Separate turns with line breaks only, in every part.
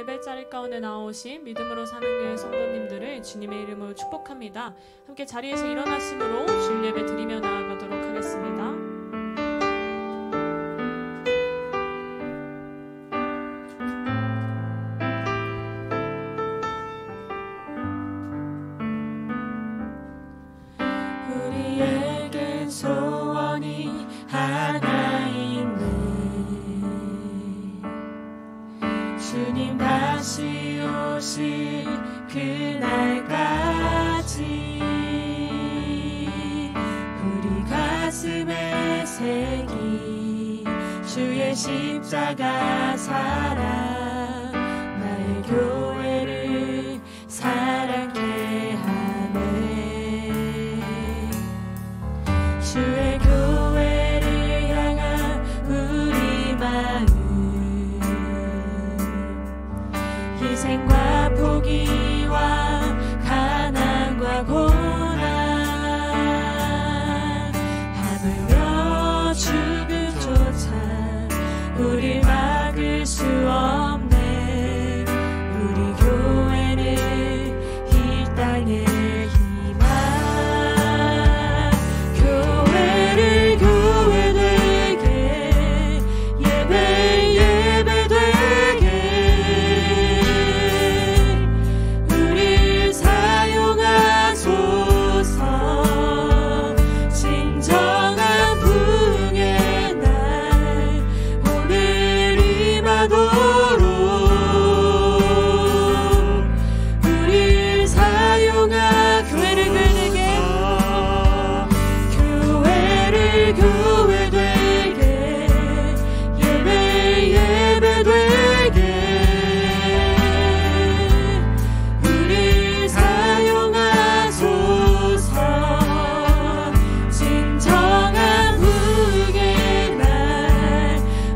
예배자리 가운데 나오신 믿음으로 사는 교회 성도님들을 주님의 이름으로 축복합니다. 함께 자리에서 일어나심으로 주일 예배 드리며 나아가도록 하겠습니다.
우리에겐 소원이 하나 있네. 주님 다시 오실 그날까지 우리 가슴에 새긴 주의 십자가 사랑 나의 교회를 사랑케 하네. 주의 교회를 향한 우리 마음 희생과 포기와 가난과 고난 하물며 죽음조차 우릴 막을 수 없네. 우리 교회는 이 땅의 희망 교회를 교회되게 예배 되게 우릴 사용하소서. 진정한 부흥의 날 오늘 임하도록 우릴 사용하 교회를 교회되게 예배 되게 우릴 사용하소서. 진정한 부흥의 날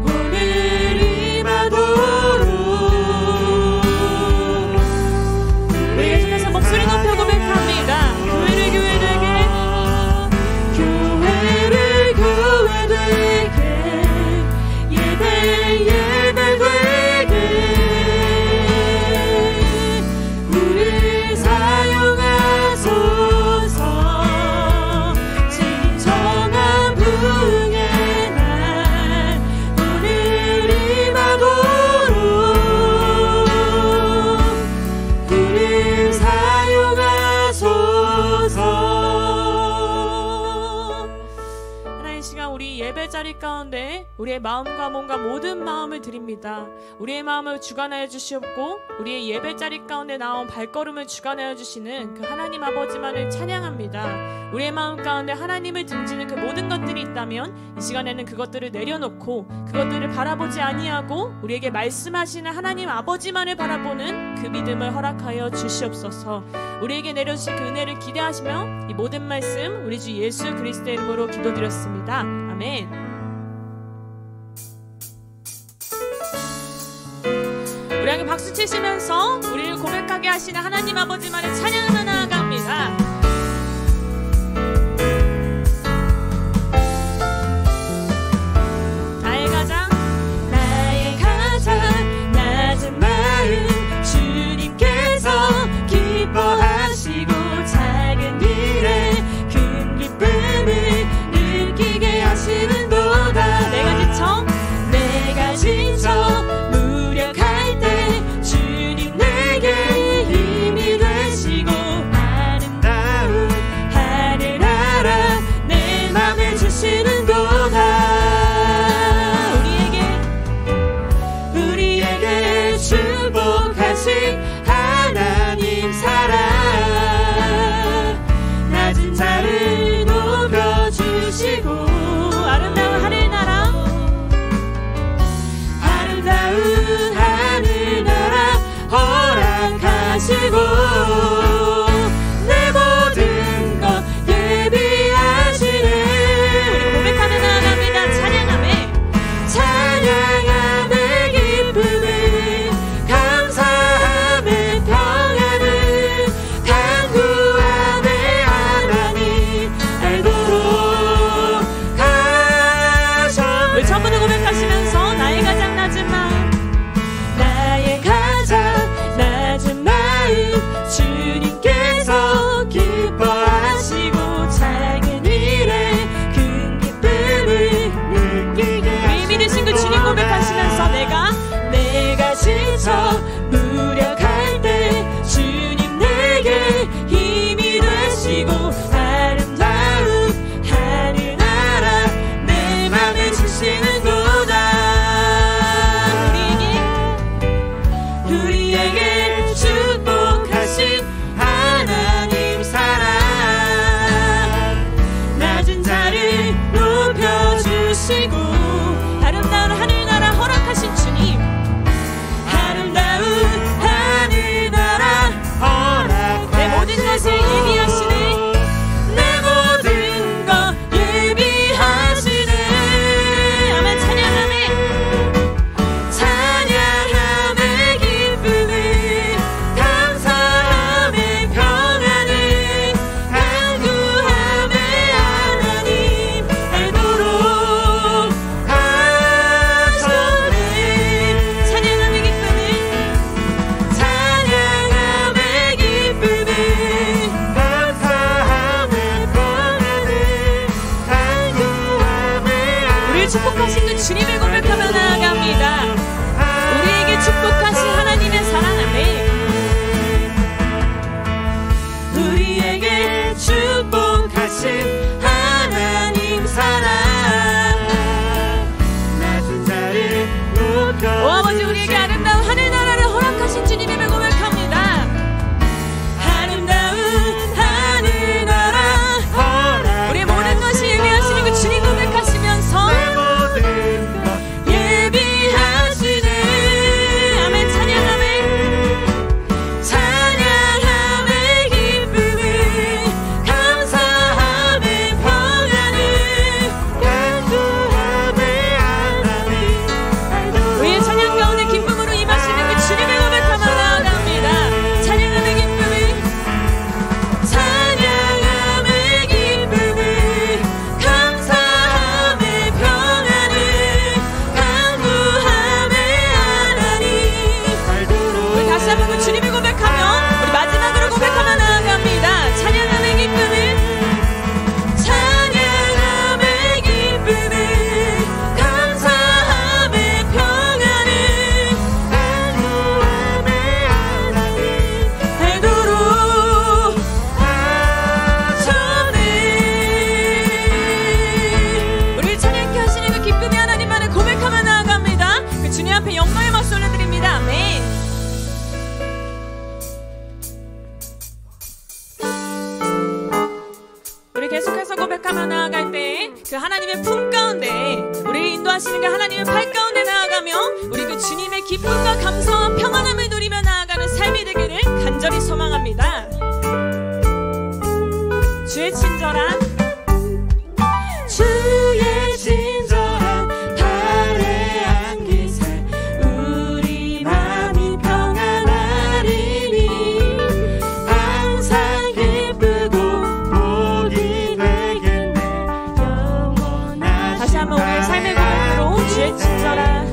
오늘 임하도록
우리 예수께서 목소리 높여 고백합니다. 교회를 교회되게
교회를 교회되게 예배 되게 우릴 사용하소서. 진정한 부흥의 날 오늘 임하도록 우릴 사용하소서.
하나님, 시간 우리 예배자리 가운데 우리의 마음과 몸과 모든 마음을 드립니다. 우리의 마음을 주관하여 주시옵고 우리의 예배자리 가운데 나온 발걸음을 주관하여 주시는 그 하나님 아버지만을 찬양합니다. 우리의 마음 가운데 하나님을 등지는 그 모든 것들이 있다면 이 시간에는 그것들을 내려놓고 그것들을 바라보지 아니하고 우리에게 말씀하시는 하나님 아버지만을 바라보는 그 믿음을 허락하여 주시옵소서. 우리에게 내려주실 그 은혜를 기대하시며 이 모든 말씀 우리 주 예수 그리스도의 이름으로 기도드렸습니다. 아멘. 우리 함께 박수 치시면서 우리를 고백하게 하시는 하나님 아버지만을 찬양하며 나아갑니다. 나의 가장
낮은 마음 주님께서 기뻐하시고 작은 일에 큰 기쁨을 느끼게 하시는도다. 내가 지쳐 무력할 때 주님 내게 힘이 되시고 아름다운 하늘나라 내 맘을 주시는도다. 우리에게 축복하신 하나님 사랑 낮은 자를 높여주시고 아름다운 하늘나라 허락하시고 내 모든 것 예비하시네.
우리 고백하며 나아갑니다. 찬양하며
기쁨을 감사하며
기쁨과 감사와 평안함을 누리며 나아가는 삶이 되기를 간절히 소망합니다. 주의 친절한
발에 안기세 우리 마음이 평안하리니 항상 기쁘고 복이 되겠네 영원하신
다시 한번 우리의 삶의 고백으로 주의 친절한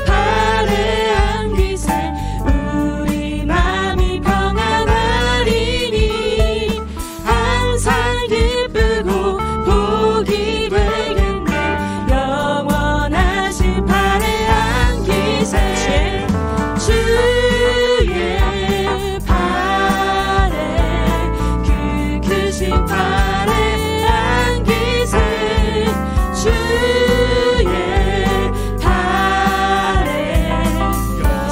발에 안기세 우리 마음이 평안하리니 항상 기쁘고 복이 되겠네 영원하신 발에 안기세 주의 발에 그 크신 발에 안기세 주의 발에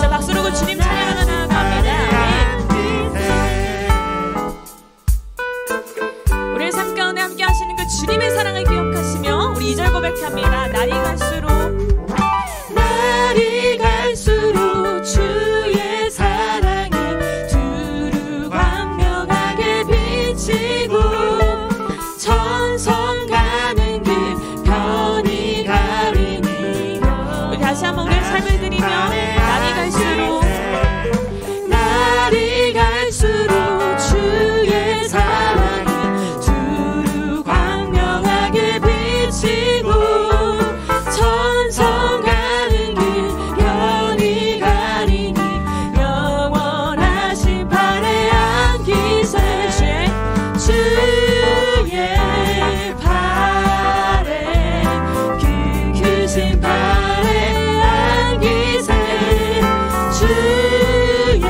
자, 박수로 주님 찬양하며 나아갑니다. 우리의 삶 가운데 함께 하시는 그 주님의 사랑을 기억하시며 우리 2절 고백합니다. 날이 갈수록
주의 사랑이 두루 광명하게 비치고 천성 가는 길 편히 가리니
우리 다시 한번 우리의 삶을 드리며 날이 갈수록
주의 사랑이 두루 광명하게 비치고 천성 가는 길 편히 가리니 영원하신 발에 안기세 주의 발에 그 크신 발에 안기세 주의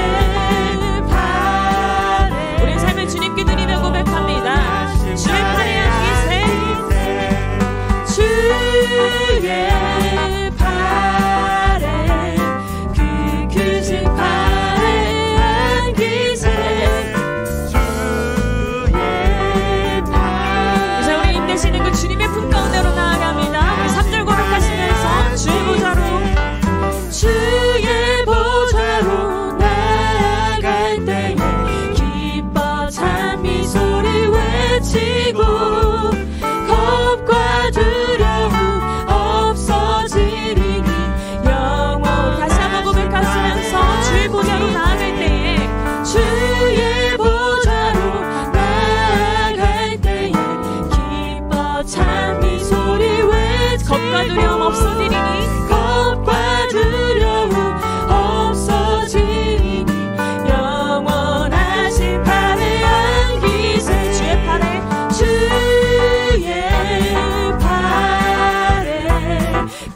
발에
우리의 삶을 주님께 드리며 고백합니다. 주의 팔에 안기세
주의 발에 그 크신 발에 안기세 주의
이제 우리 힘내시는 그 주님의 품 가운데로 나아갑니다. 우리 3절 고백하시면서
주의 보좌로 나아갈 때에 기뻐 찬미 소리 외치고 겁과 두려움 없어지리니 영원
다시 한번 고백하시면서 주의 보좌로 나아갈 때에
주의 보좌로 나아갈 때에 기뻐 찬미 소리 외치고
겁과 두려움 없어지리니
겁과 두려움 없어지리니 영원하신 발에 안기세 주의 발에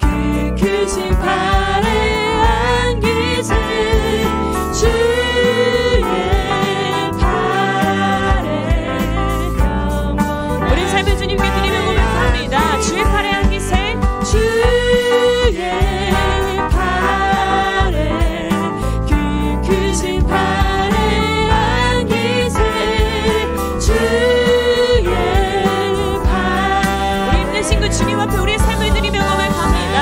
그 크신 발에 안기세 주의 발에
우리 삶을 주님께 드리며 고백합니다. 주의 팔에 안기세
주의 발에 그 크신 발에 안기세 주의 발에
우리 힘내신 그 주님 앞에 우리의 삶을 드리며 고백합니다.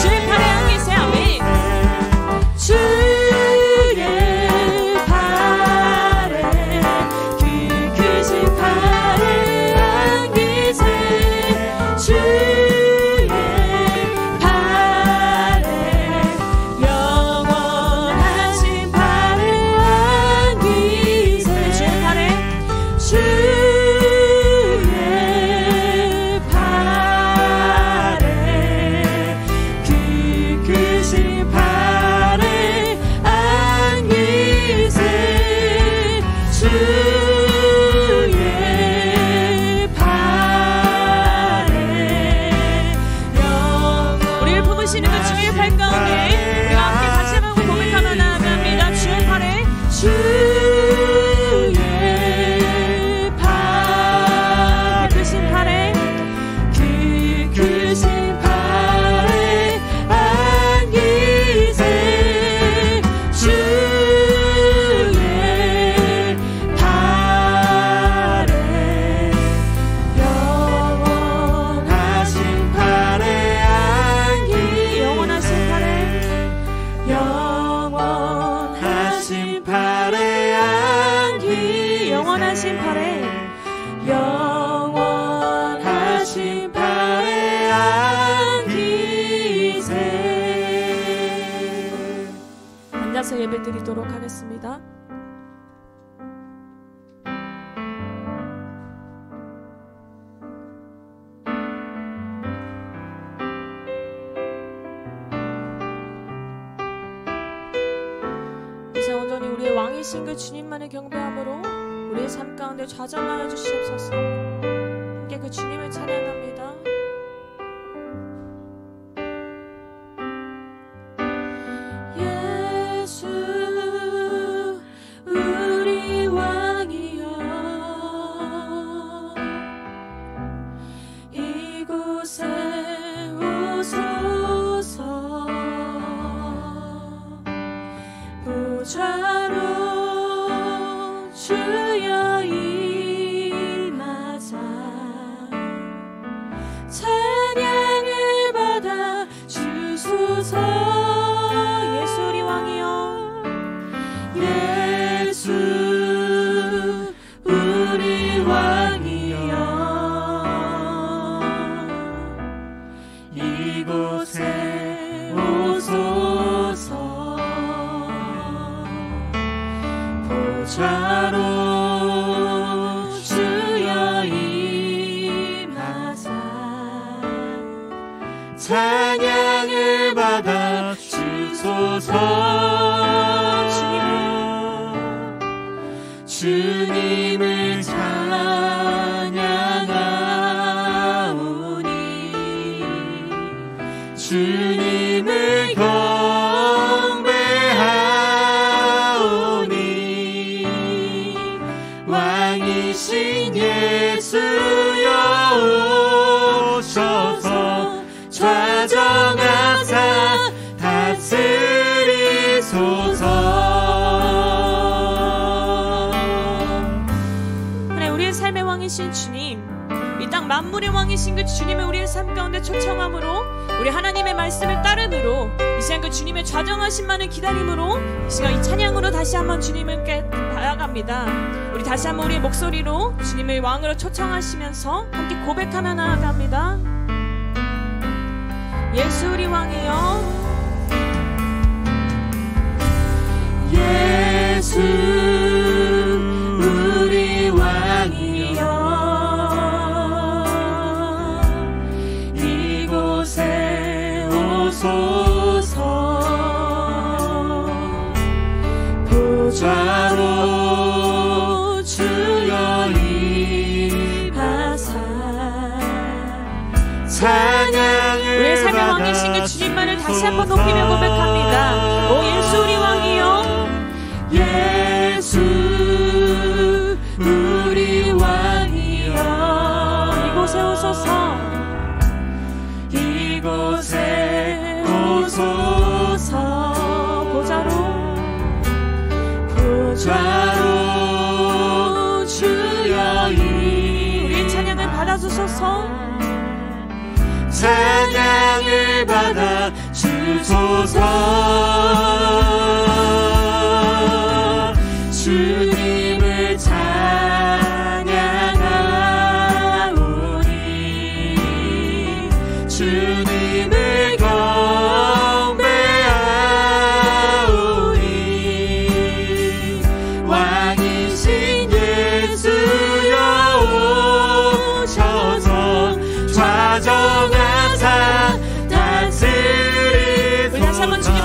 주의 팔에 안기세 아멘.
주의 발에 그 크신 발에 안기세 주의 발에 영원하신 발에 안기세
주의 팔에
주의 발에 그 크신 발에 안기세 주의 발에
우리를 품으시는 그 주의 팔 가운데 우리가 함께 다시 한번 고백하며 나아갑니다. 주의 팔에
주의 발
크신 팔에
그 크신 발에 안기세
앉아서 예배 드리도록 하겠습니다. 이제 온전히 우리의 왕이신 그 주님만을 경배함으로 우리의 삶 가운데 좌정하여 주시옵소서. 함께 그 주님을 찬양합니다.
예수 우리 왕이여 이곳에 오소서 보좌로 주여 임하사 찬양을 받아 주소서.
예수 우리 왕이여
예수 우리 왕이여 이곳에 오소서 보좌로 주여 임하사 찬양을 받아 주소서. 주님을 찬양하오니 주님을 경배하오니 왕이신 예수여 오셔서 좌정하사 다스리소서.
삶의 왕이신 주님, 이 땅 만물의 왕이신 그 주님을 우리의 삶 가운데 초청함으로 우리 하나님의 말씀을 따름으로 이 시간 그 주님의 좌정하심만을 기다림으로 이 시간 이 찬양으로 다시 한번 주님께 나아갑니다. 우리 다시 한번 우리의 목소리로 주님을 왕으로 초청하시면서 함께 고백하며 나아갑니다. 예수 우리 왕이여
예수 우리 왕이여 이곳에 오소서 보좌로 주여 임하사 찬양을
우리의 삶의 왕이신 그 주님만을 다시 한번 높이며 고백합니다. 오 예수 우리 왕이여
예수 우리 왕이여
이곳에 오소서
이곳에 오소서 보좌로 주여
우리의 찬양을 받아주소서.
찬양을 받아 주소서. 주님을 찬양하오니 주님을 경배하오니 왕이신 예수여 오셔서 좌정하사 다스리소서.
우리 다시 한번 주님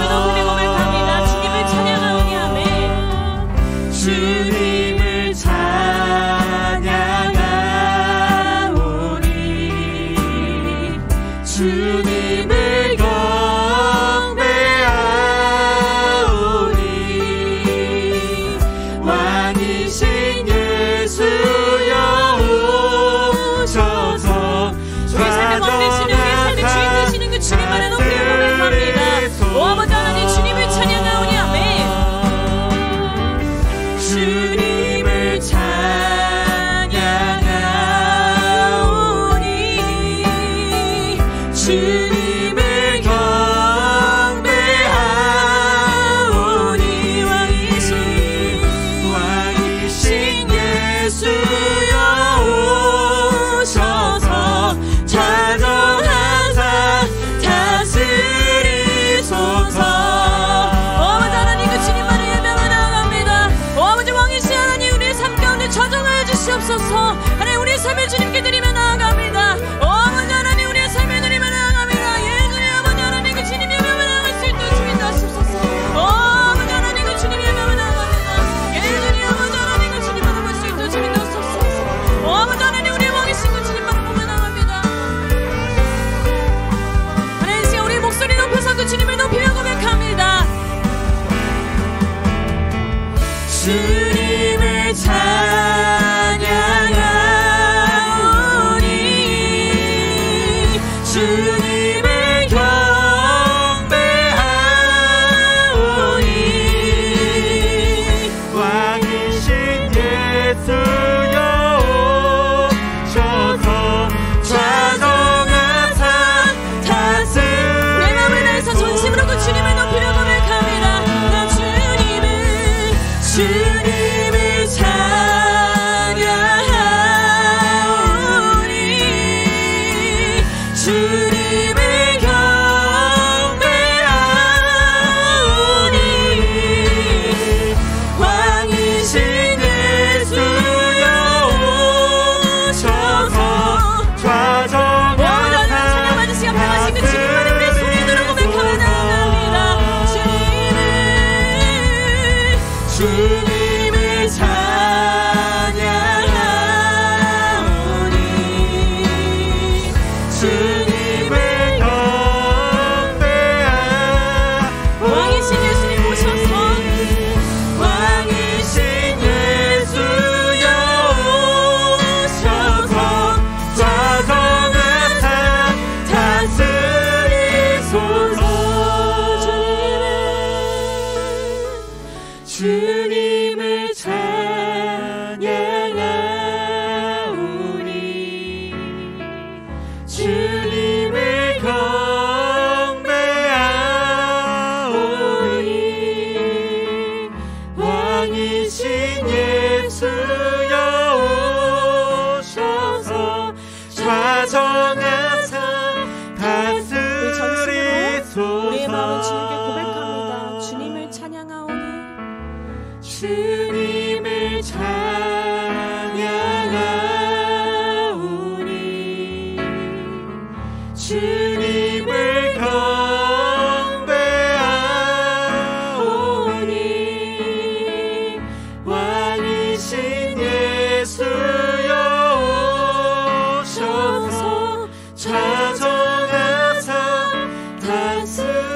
주님을 찬양하오니 주님을 경배하오니 왕이신 예수여 오셔서 좌정하사 다스리소서.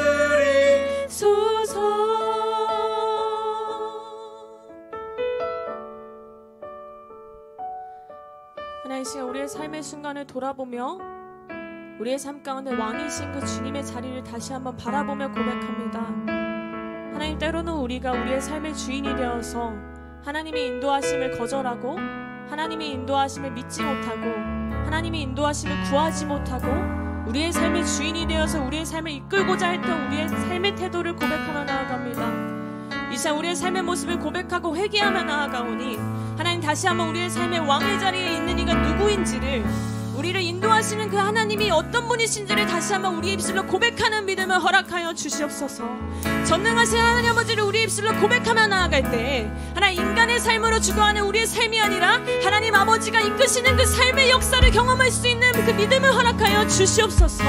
하나님, 이 시간 우리의 삶의 순간을 돌아보며 우리의 삶 가운데 왕이신 그 주님의 자리를 다시 한번 바라보며 고백합니다. 하나님, 때로는 우리가 우리의 삶의 주인이 되어서 하나님의 인도하심을 거절하고 하나님의 인도하심을 믿지 못하고 하나님의 인도하심을 구하지 못하고 우리의 삶의 주인이 되어서 우리의 삶을 이끌고자 했던 우리의 삶의 태도를 고백하며 나아갑니다. 이 시간 우리의 삶의 모습을 고백하고 회개하며 나아가오니 하나님, 다시 한번 우리의 삶의 왕의 자리에 있는 이가 누구인지를, 우리를 인도하시는 그 하나님이 어떤 분이신지를 다시 한번 우리 입술로 고백하는 믿음을 허락하여 주시옵소서. 전능하신 하나님 아버지를 우리 입술로 고백하며 나아갈 때 하나님, 인간의 삶으로 주도하는 우리의 삶이 아니라 하나님 아버지가 이끄시는 그 삶의 역사를 경험할 수 있는 그 믿음을 허락하여 주시옵소서.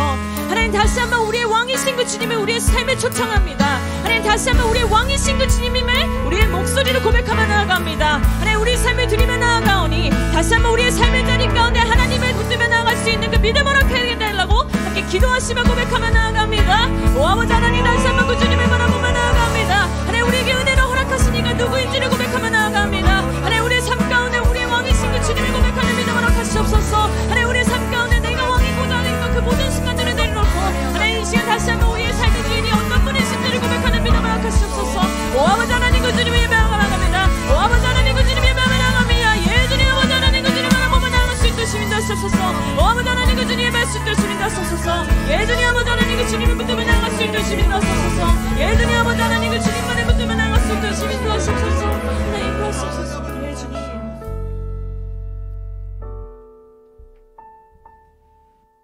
하나님, 다시 한번 우리의 왕이신 그 주님을 우리의 삶에 초청합니다. 하나님, 다시 한번 우리의 왕이신 그 주님임을 우리의 목소리로 고백하며 나아갑니다. 하나님, 우리의 삶을 드리며 나아가오니 다시 한번 우리의 삶의 자리 가운데 하나님을 붙들며 나아갈 수 있는 그 믿음을 허락해 달라고 함께 기도하시며 고백하며 나아갑니다. 오 아버지 하나님, 다시 한번 그 주님을 바라보며 나아갑니다. 하나님, 우리에게 은혜를 허락하신 이가 누구인지를 고백하며 나아갑니다. 하나님, 우리의 삶 가운데 우리의 왕이신 그 주님을 고백하는 믿음을 허락하시옵소서. 하나님, 우리의 삶 가운데 내가 왕이고자 하는 그 모든 순간들을 내려놓고 하나님, 이 시간 다시 한번 우리의 삶의 주인이 어떤 분이신지를 고백하는 믿음을 허락하시옵소서. 오 아버지 하나님, 그 주님을 예배하며 나아갑니다. 오 아버지 하나님, 그 주님을 예배하며 나아갑니다. 예주님 아버지 하나님, 그 주님을 바라보며 나아갈 수 있도록 주님 다소서. 오 아버지 하나님, 그 주님을 뵐 수 있도록 주님 다소서. 예주님 아버지 하나님, 그 주님을 붙들며 나아갈 수 있도록 주님 다소서. 예주님 아버지 하나님, 그 주님만을 붙들며 나아갈 수 있도록 주님 도와주옵소서. 하나님 도와주옵소서. 예주님.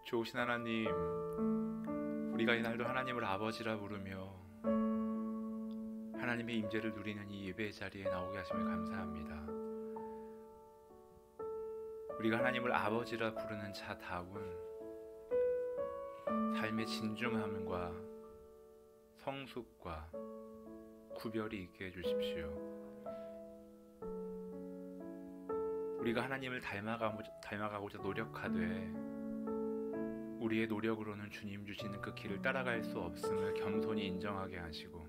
좋으신 하나님, 우리가 이날도 하나님을 아버지라 부르며 하나님의 임재를 누리는 이 예배의 자리에 나오게 하심을 감사합니다. 우리가 하나님을 아버지라 부르는 자다운 삶의 진중함과 성숙과 구별이 있게 해주십시오. 우리가 하나님을 닮아가고자 노력하되 우리의 노력으로는 주님 주시는 그 길을 따라갈 수 없음을 겸손히 인정하게 하시고,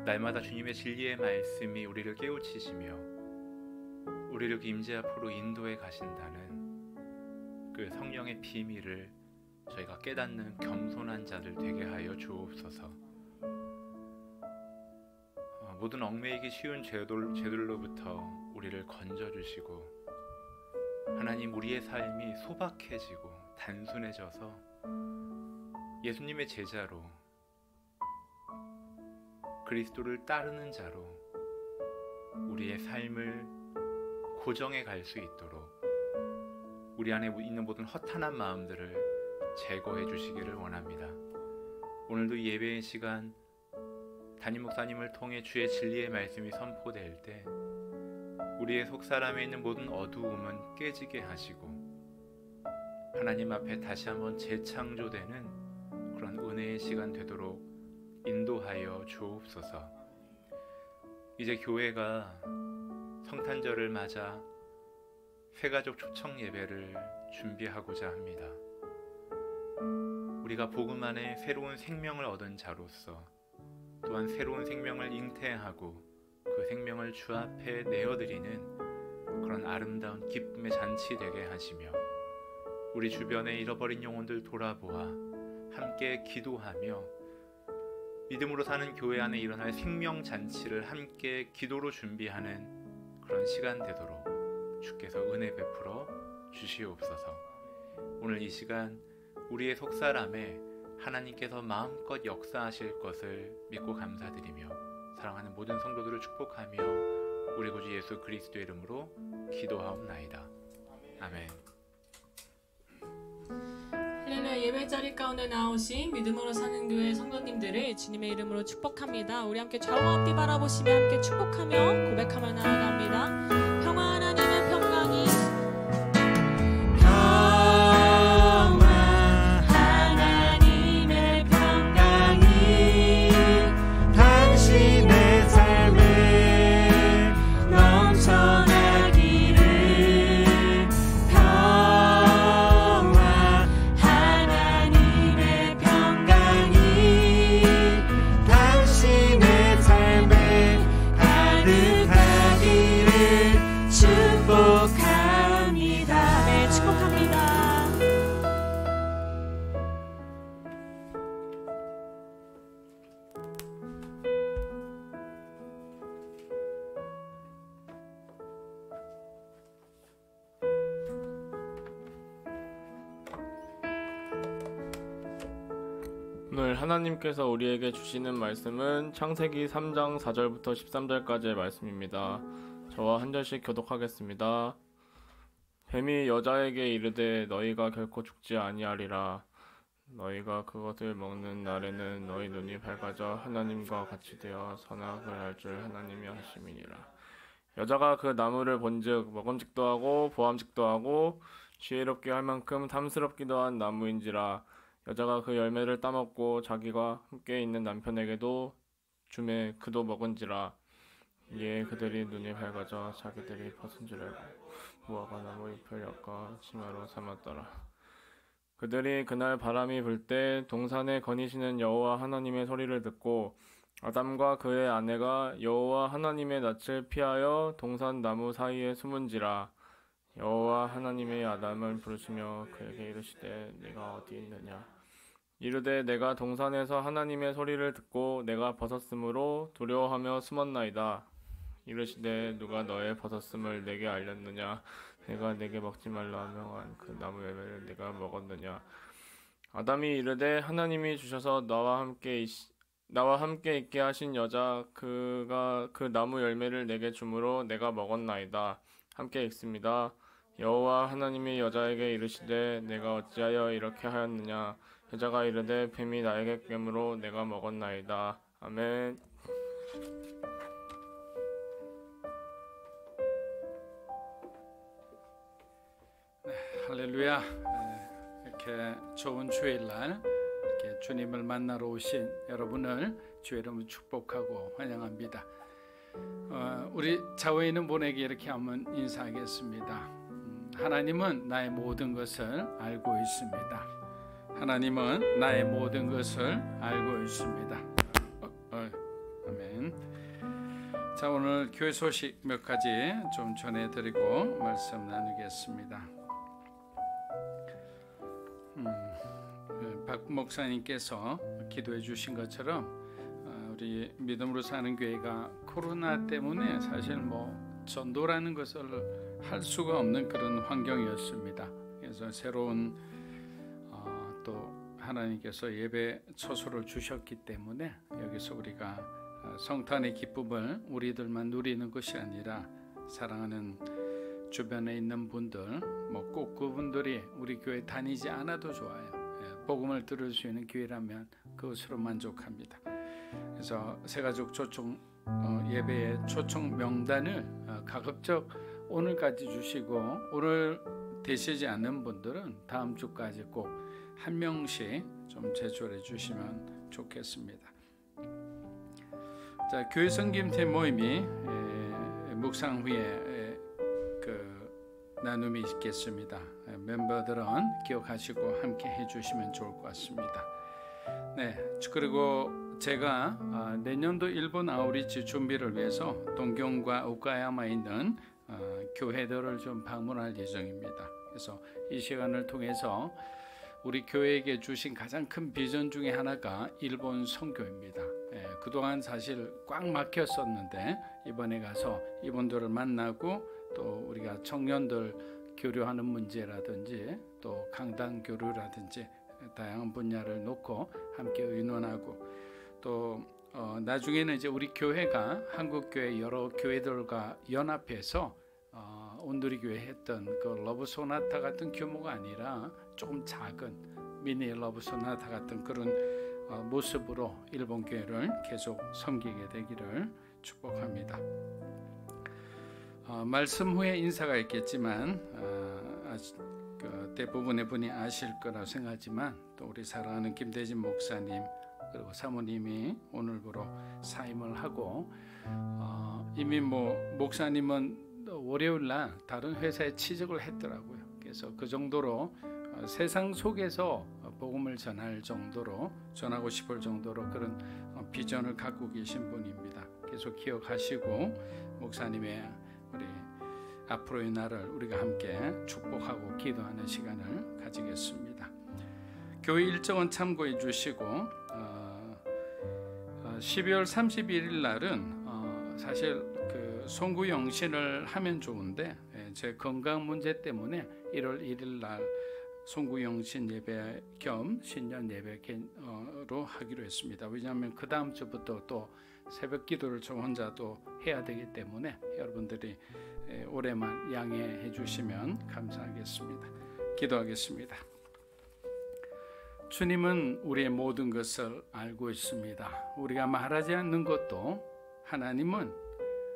날마다 주님의 진리의 말씀이 우리를 깨우치시며 우리를 그 임재 앞으로 인도해 가신다는 그 성령의 비밀을 저희가 깨닫는 겸손한 자들 되게 하여 주옵소서. 모든 얽매이기 쉬운 죄들로부터 우리를 건져주시고, 하나님, 우리의 삶이 소박해지고 단순해져서 예수님의 제자로, 그리스도를 따르는 자로 우리의 삶을 고정해 갈 수 있도록 우리 안에 있는 모든 허탄한 마음들을 제거해 주시기를 원합니다. 오늘도 예배의 시간 담임 목사님을 통해 주의 진리의 말씀이 선포될 때 우리의 속사람에 있는 모든 어두움은 깨지게 하시고 하나님 앞에 다시 한번 재창조되는 그런 은혜의 시간 되도록 인도하여 주옵소서. 이제 교회가 성탄절을 맞아 새가족 초청 예배를 준비하고자 합니다. 우리가 복음 안에 새로운 생명을 얻은 자로서 또한 새로운 생명을 잉태하고 그 생명을 주 앞에 내어드리는 그런 아름다운 기쁨의 잔치 되게 하시며, 우리 주변에 잃어버린 영혼들 돌아보아 함께 기도하며 믿음으로 사는 교회 안에 일어날 생명 잔치를 함께 기도로 준비하는 그런 시간 되도록 주께서 은혜 베풀어 주시옵소서. 오늘 이 시간 우리의 속사람에 하나님께서 마음껏 역사하실 것을 믿고 감사드리며 사랑하는 모든 성도들을 축복하며 우리 구주 예수 그리스도의 이름으로 기도하옵나이다. 아멘.
할렐루야. 우리 예배 자리 가운데 나오신 믿음으로 사는 교회 성도님들을 주님의 이름으로 축복합니다. 우리 함께 좌우와 앞뒤 바라보시며 함께 축복하며 고백하며 나아갑니다. 평화 하나님의 평강이
하나님의 평강이 당신의 삶에 넘쳐나기를. 평화 하나님의 평강이 당신의 삶에 가득하기를 축복합니다.
네, 축복합니다.
오늘 하나님께서 우리에게 주시는 말씀은 창세기 3장 4절부터 13절까지의 말씀입니다. 저와 한 절씩 교독하겠습니다. 뱀이 여자에게 이르되 너희가 결코 죽지 아니하리라. 너희가 그것을 먹는 날에는 너희 눈이 밝아져 하나님과 같이 되어 선악을 알 줄 하나님이 하심이니라. 여자가 그 나무를 본즉 먹음직도 하고 보암직도 하고 지혜롭게 할 만큼 탐스럽기도 한 나무인지라. 여자가 그 열매를 따먹고 자기가 함께 있는 남편에게도 주매 그도 먹은지라. 이에 그들이 눈이 밝아져 자기들이 벗은 줄 알고 무화과 나무 잎을 엮어 치마로 삼았더라. 그들이 그날 바람이 불 때 동산에 거니시는 여호와 하나님의 소리를 듣고 아담과 그의 아내가 여호와 하나님의 낯을 피하여 동산 나무 사이에 숨은지라. 여호와 하나님의 아담을 부르시며 그에게 이르시되 네가 어디 있느냐. 이르되 내가 동산에서 하나님의 소리를 듣고 내가 벗었으므로 두려워하며 숨었나이다. 이르시되 누가 너의 벗었음을 내게 알렸느냐. 내가 내게 먹지 말라 명한 그 나무 열매를 내가 먹었느냐. 아담이 이르되 하나님이 주셔서 나와 함께 있게 하신 여자 그가 그 나무 열매를 내게 주므로 내가 먹었나이다. 함께 읽습니다. 여호와 하나님이 여자에게 이르시되 내가 어찌하여 이렇게 하였느냐. 여자가 이르되 뱀이 나에게 꿰므로 내가 먹었나이다. 아멘.
할렐루야. 이렇게 좋은 주일날 이렇게 주님을 만나러 오신 여러분을 주의 이름으로 축복하고 환영합니다. 우리 좌우에 있는 분에게 이렇게 한번 인사하겠습니다. 하나님은 나의 모든 것을 알고 있습니다. 하나님은 나의 모든 것을 알고 있습니다. 아멘. 자, 오늘 교회 소식 몇 가지 좀 전해드리고 말씀 나누겠습니다. 박 목사님께서 기도해 주신 것처럼 우리 믿음으로 사는 교회가 코로나 때문에 사실 전도라는 것을 할 수가 없는 그런 환경이었습니다. 그래서 새로운 또 하나님께서 예배 처소를 주셨기 때문에 여기서 우리가 성탄의 기쁨을 우리들만 누리는 것이 아니라 사랑하는 주변에 있는 분들 꼭 그분들이 우리 교회 다니지 않아도 좋아요. 복음을 들을 수 있는 교회라면 그것으로 만족합니다. 그래서 새가족 초청 예배의 초청 명단을 가급적 오늘까지 주시고 오늘 되시지 않는 분들은 다음 주까지 꼭 한 명씩 좀 제출해 주시면 좋겠습니다. 자, 교회 성김태 모임이 묵상 후에 나눔이 있겠습니다. 멤버들은 기억하시고 함께 해주시면 좋을 것 같습니다. 네, 그리고 제가 내년도 일본 아우리치 준비를 위해서 동경과 오카야마에 있는 교회들을 좀 방문할 예정입니다. 그래서 이 시간을 통해서 우리 교회에게 주신 가장 큰 비전 중에 하나가 일본 선교입니다. 그동안 사실 꽉 막혔었는데 이번에 가서 이분들을 만나고 또 우리가 청년들 교류하는 문제라든지 또 강단 교류라든지 다양한 분야를 놓고 함께 의논하고 또 나중에는 이제 우리 교회가 한국 교회 여러 교회들과 연합해서 온누리 교회 했던 그 러브 소나타 같은 규모가 아니라 조금 작은 미니 러브 소나타 같은 그런 모습으로 일본 교회를 계속 섬기게 되기를 축복합니다. 말씀 후에 인사가 있겠지만 대부분의 분이 아실 거라 생각하지만 또 우리 사랑하는 김대진 목사님 그리고 사모님이 오늘부로 사임을 하고 이미 목사님은 월요일 날 다른 회사에 취직을 했더라고요. 그래서 그 정도로 세상 속에서 복음을 전할 정도로 전하고 싶을 정도로 그런 비전을 갖고 계신 분입니다. 계속 기억하시고 목사님의 우리 앞으로의 날을 우리가 함께 축복하고 기도하는 시간을 가지겠습니다. 교회 일정은 참고해 주시고 12월 31일 날은 사실 그 송구 영신을 하면 좋은데 제 건강 문제 때문에 1월 1일 날 송구 영신 예배 겸 신년 예배로 하기로 했습니다. 왜냐하면 그 다음 주부터 또 새벽 기도를 저 혼자도 해야 되기 때문에 여러분들이 올해만 양해해 주시면 감사하겠습니다. 기도하겠습니다. 주님은 우리의 모든 것을 알고 있습니다. 우리가 말하지 않는 것도 하나님은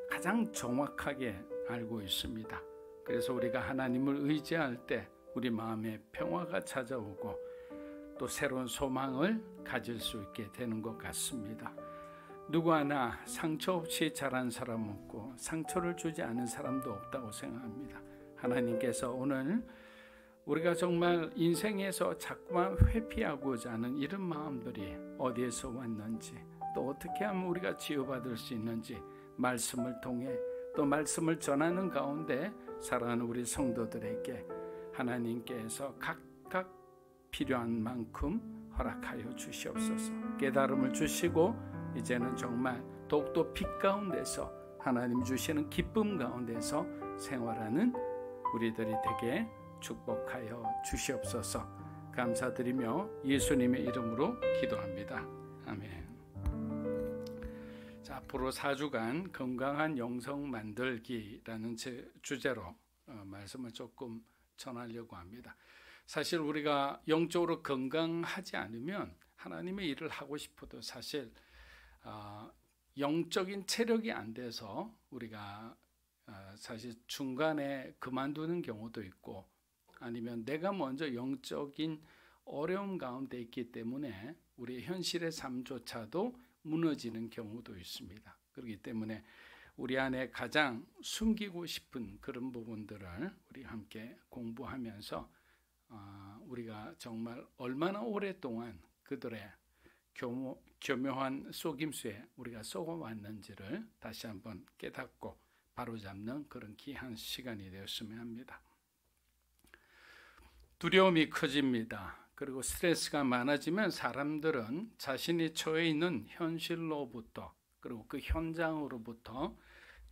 가장 정확하게 알고 있습니다. 그래서 우리가 하나님을 의지할 때 우리 마음에 평화가 찾아오고 또 새로운 소망을 가질 수 있게 되는 것 같습니다. 누구 하나 상처 없이 자란 사람 없고 상처를 주지 않은 사람도 없다고 생각합니다. 하나님께서 오늘 우리가 정말 인생에서 자꾸만 회피하고자 하는 이런 마음들이 어디에서 왔는지 또 어떻게 하면 우리가 치유받을 수 있는지 말씀을 통해 또 말씀을 전하는 가운데 사랑하는 우리 성도들에게 하나님께서 각각 필요한 만큼 허락하여 주시옵소서. 깨달음을 주시고 이제는 정말 더욱더 빛 가운데서 하나님 주시는 기쁨 가운데서 생활하는 우리들이 되게 축복하여 주시옵소서. 감사드리며 예수님의 이름으로 기도합니다. 아멘. 자, 앞으로 4주간 건강한 영성 만들기라는 주제로 말씀을 조금 전하려고 합니다. 사실 우리가 영적으로 건강하지 않으면 하나님의 일을 하고 싶어도 사실 영적인 체력이 안 돼서 우리가 사실 중간에 그만두는 경우도 있고 아니면 내가 먼저 영적인 어려움 가운데 있기 때문에 우리의 현실의 삶조차도 무너지는 경우도 있습니다. 그렇기 때문에 우리 안에 가장 숨기고 싶은 그런 부분들을 우리 함께 공부하면서 우리가 정말 얼마나 오랫동안 그들의 교묘한 속임수에 우리가 속아왔는지를 다시 한번 깨닫고 바로잡는 그런 귀한 시간이 되었으면 합니다. 두려움이 커집니다. 그리고 스트레스가 많아지면 사람들은 자신이 처해 있는 현실로부터 그리고 그 현장으로부터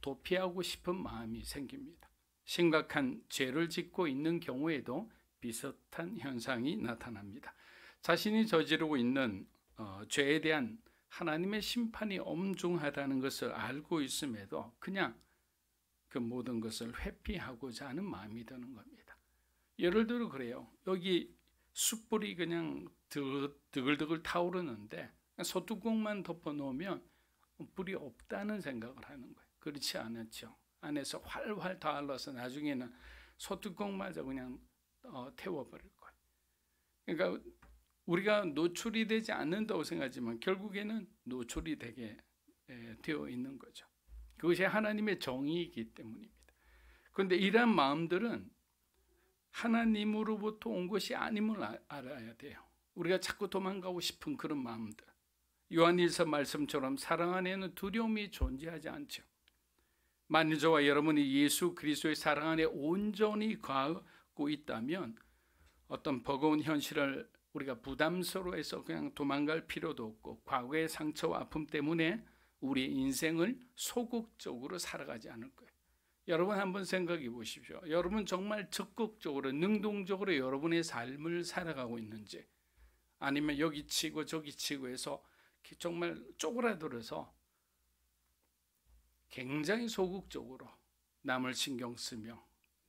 도피하고 싶은 마음이 생깁니다. 심각한 죄를 짓고 있는 경우에도 비슷한 현상이 나타납니다. 자신이 저지르고 있는 죄에 대한 하나님의 심판이 엄중하다는 것을 알고 있음에도 그냥 그 모든 것을 회피하고자 하는 마음이 드는 겁니다. 예를 들어 그래요. 여기 숯불이 그냥 드글드글 타오르는데 소뚜껑만 덮어놓으면 불이 없다는 생각을 하는 거예요. 그렇지 않았죠. 안에서 활활 타올라서 나중에는 소뚜껑마저 그냥 태워버릴 거예요. 그러니까 우리가 노출이 되지 않는다고 생각하지만 결국에는 노출이 되게 되어 있는 거죠. 그것이 하나님의 정의이기 때문입니다. 그런데 이러한 마음들은 하나님으로부터 온 것이 아님을 알아야 돼요. 우리가 자꾸 도망가고 싶은 그런 마음들. 요한일서 말씀처럼 사랑 안에는 두려움이 존재하지 않죠. 만일 저와 여러분이 예수 그리스도의 사랑 안에 온전히 거하고 있다면 어떤 버거운 현실을 우리가 부담스러워해서 그냥 도망갈 필요도 없고 과거의 상처와 아픔 때문에 우리 인생을 소극적으로 살아가지 않을 거예요. 여러분 한번 생각해 보십시오. 여러분 정말 적극적으로 능동적으로 여러분의 삶을 살아가고 있는지 아니면 여기 치고 저기 치고 해서 정말 쪼그라들어서 굉장히 소극적으로 남을 신경 쓰며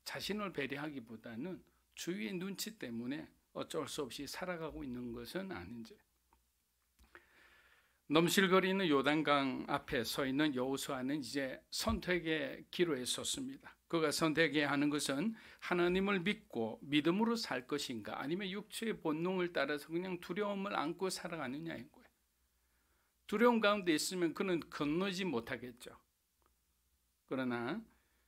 자신을 배려하기보다는 주위의 눈치 때문에 어쩔 수 없이 살아가고 있는 것은 아닌지. 넘실거리는 요단강 앞에 서 있는 여호수아는 이제 선택의 기로에 섰습니다. 그가 선택해야 하는 것은 하나님을 믿고 믿음으로 살 것인가, 아니면 육체의 본능을 따라서 그냥 두려움을 안고 살아가느냐인 거예요. 두려움 가운데 있으면 그는 건너지 못하겠죠. 그러나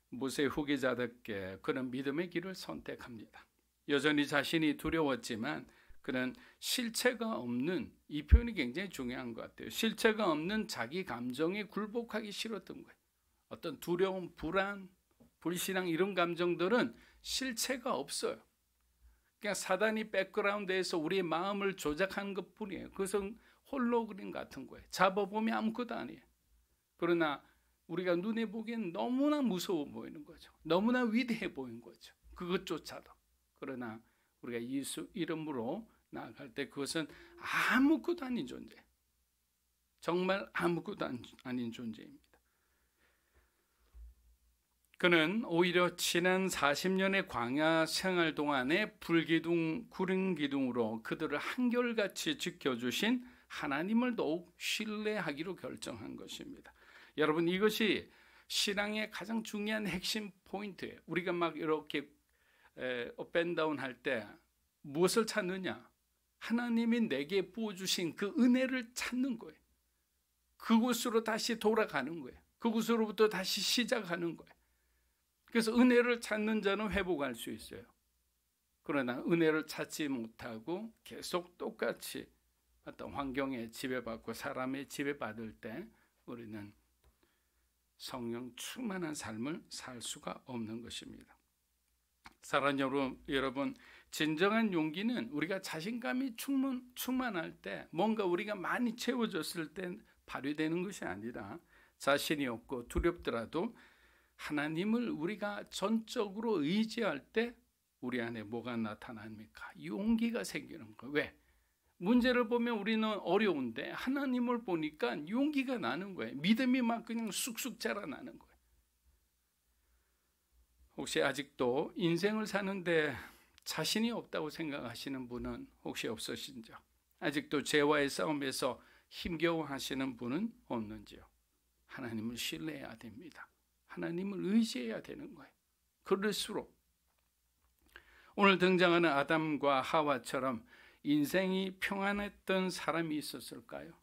모세 후계자답게 그는 믿음의 길을 선택합니다. 여전히 자신이 두려웠지만 그는 실체가 없는, 이 표현이 굉장히 중요한 것 같아요. 실체가 없는 자기 감정에 굴복하기 싫었던 거예요. 어떤 두려움, 불안, 불신앙 이런 감정들은 실체가 없어요. 그냥 사단이 백그라운드에서 우리의 마음을 조작한 것뿐이에요. 그것은 홀로그램 같은 거예요. 잡아보면 아무것도 아니에요. 그러나 우리가 눈에 보기엔 너무나 무서워 보이는 거죠. 너무나 위대해 보이는 거죠. 그것조차도. 그러나 우리가 예수 이름으로 나아갈 때 그것은 아무것도 아닌 존재. 정말 아무것도 아닌 존재입니다. 그는 오히려 지난 40년의 광야 생활 동안에 불기둥, 구름기둥으로 그들을 한결같이 지켜주신 하나님을 더욱 신뢰하기로 결정한 것입니다. 여러분, 이것이 신앙의 가장 중요한 핵심 포인트예요. 우리가 막 이렇게 업앤다운 할 때 무엇을 찾느냐? 하나님이 내게 부어주신 그 은혜를 찾는 거예요. 그곳으로 다시 돌아가는 거예요. 그곳으로부터 다시 시작하는 거예요. 그래서 은혜를 찾는 자는 회복할 수 있어요. 그러나 은혜를 찾지 못하고 계속 똑같이 어떤 환경에 지배받고 사람의 지배받을 때 우리는 성령 충만한 삶을 살 수가 없는 것입니다. 사랑하는 여러분, 진정한 용기는 우리가 자신감이 충만할 때, 뭔가 우리가 많이 채워졌을 때 발휘되는 것이 아니라 자신이 없고 두렵더라도 하나님을 우리가 전적으로 의지할 때 우리 안에 뭐가 나타납니까? 용기가 생기는 거예요. 왜? 문제를 보면 우리는 어려운데 하나님을 보니까 용기가 나는 거예요. 믿음이 막 그냥 쑥쑥 자라나는 거예요. 혹시 아직도 인생을 사는데 자신이 없다고 생각하시는 분은 혹시 없으신지요? 아직도 죄와의 싸움에서 힘겨워하시는 분은 없는지요? 하나님을 신뢰해야 됩니다. 하나님을 의지해야 되는 거예요. 그럴수록 오늘 등장하는 아담과 하와처럼 인생이 평안했던 사람이 있었을까요?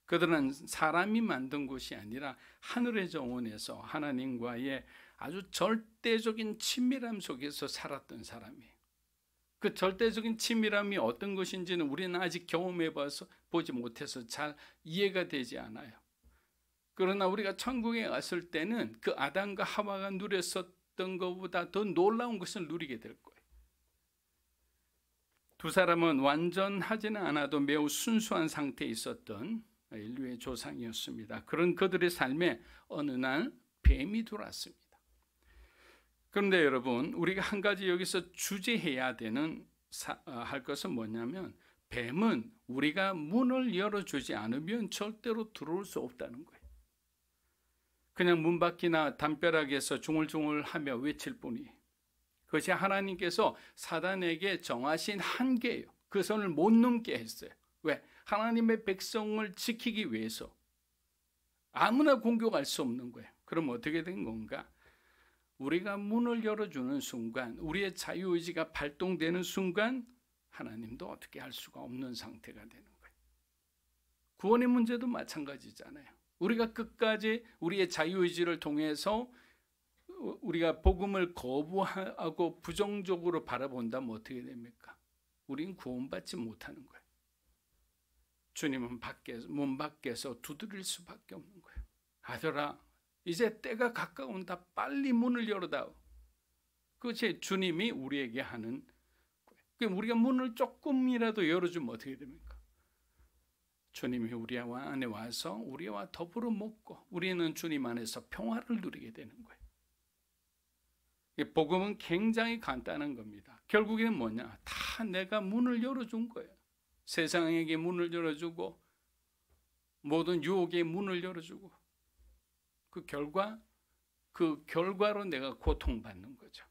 그들은 사람이 만든 것이 아니라 하늘의 정원에서 하나님과의 아주 절대적인 친밀함 속에서 살았던 사람이에요. 그 절대적인 친밀함이 어떤 것인지는 우리는 아직 경험해봐서 보지 못해서 잘 이해가 되지 않아요. 그러나 우리가 천국에 갔을 때는 그 아담과 하와가 누렸었던 것보다 더 놀라운 것을 누리게 될 거예요. 두 사람은 완전하지는 않아도 매우 순수한 상태에 있었던 인류의 조상이었습니다. 그런 그들의 삶에 어느 날 뱀이 들어왔습니다. 그런데 여러분, 우리가 한 가지 여기서 주제해야 되는 할 것은 뭐냐면, 뱀은 우리가 문을 열어주지 않으면 절대로 들어올 수 없다는 거예요. 그냥 문 밖이나 담벼락에서 중얼중얼하며 외칠 뿐이에요. 그것이 하나님께서 사단에게 정하신 한계예요. 그 선을 못 넘게 했어요. 왜? 하나님의 백성을 지키기 위해서. 아무나 공격할 수 없는 거예요. 그럼 어떻게 된 건가? 우리가 문을 열어주는 순간, 우리의 자유의지가 발동되는 순간 하나님도 어떻게 할 수가 없는 상태가 되는 거예요. 구원의 문제도 마찬가지잖아요. 우리가 끝까지 우리의 자유의지를 통해서 우리가 복음을 거부하고 부정적으로 바라본다면 어떻게 됩니까? 우리는 구원받지 못하는 거예요. 주님은 문 밖에서 두드릴 수밖에 없는 거예요. 아들아, 이제 때가 가까운다. 빨리 문을 열어다오. 그것이 주님이 우리에게 하는 거예요. 우리가 문을 조금이라도 열어주면 어떻게 됩니까? 주님이 우리 안에 와서 우리와 더불어 먹고 우리는 주님 안에서 평화를 누리게 되는 거예요. 복음은 굉장히 간단한 겁니다. 결국에는 뭐냐? 다 내가 문을 열어준 거예요. 세상에게 문을 열어주고 모든 유혹에 문을 열어주고 그 결과로 내가 고통받는 거죠.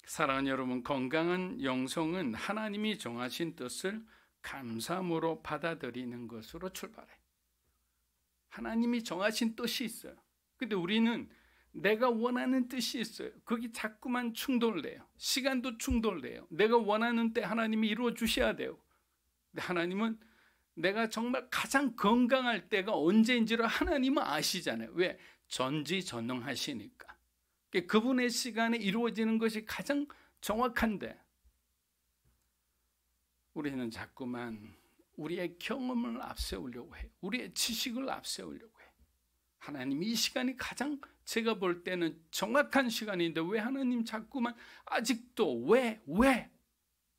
사랑하는 여러분, 건강한 영성은 하나님이 정하신 뜻을 감사함으로 받아들이는 것으로 출발해. 하나님이 정하신 뜻이 있어요. 근데 우리는 내가 원하는 뜻이 있어요. 그게 자꾸만 충돌돼요. 시간도 충돌돼요. 내가 원하는 때 하나님이 이루어 주셔야 돼요. 근데 하나님은 내가 정말 가장 건강할 때가 언제인지를 하나님은 아시잖아요. 왜? 전지전능하시니까. 그분의 시간에 이루어지는 것이 가장 정확한데 우리는 자꾸만 우리의 경험을 앞세우려고 해요. 우리의 지식을 앞세우려고 해요. 하나님, 이 시간이 가장 제가 볼 때는 정확한 시간인데 왜 하나님 자꾸만 아직도 왜?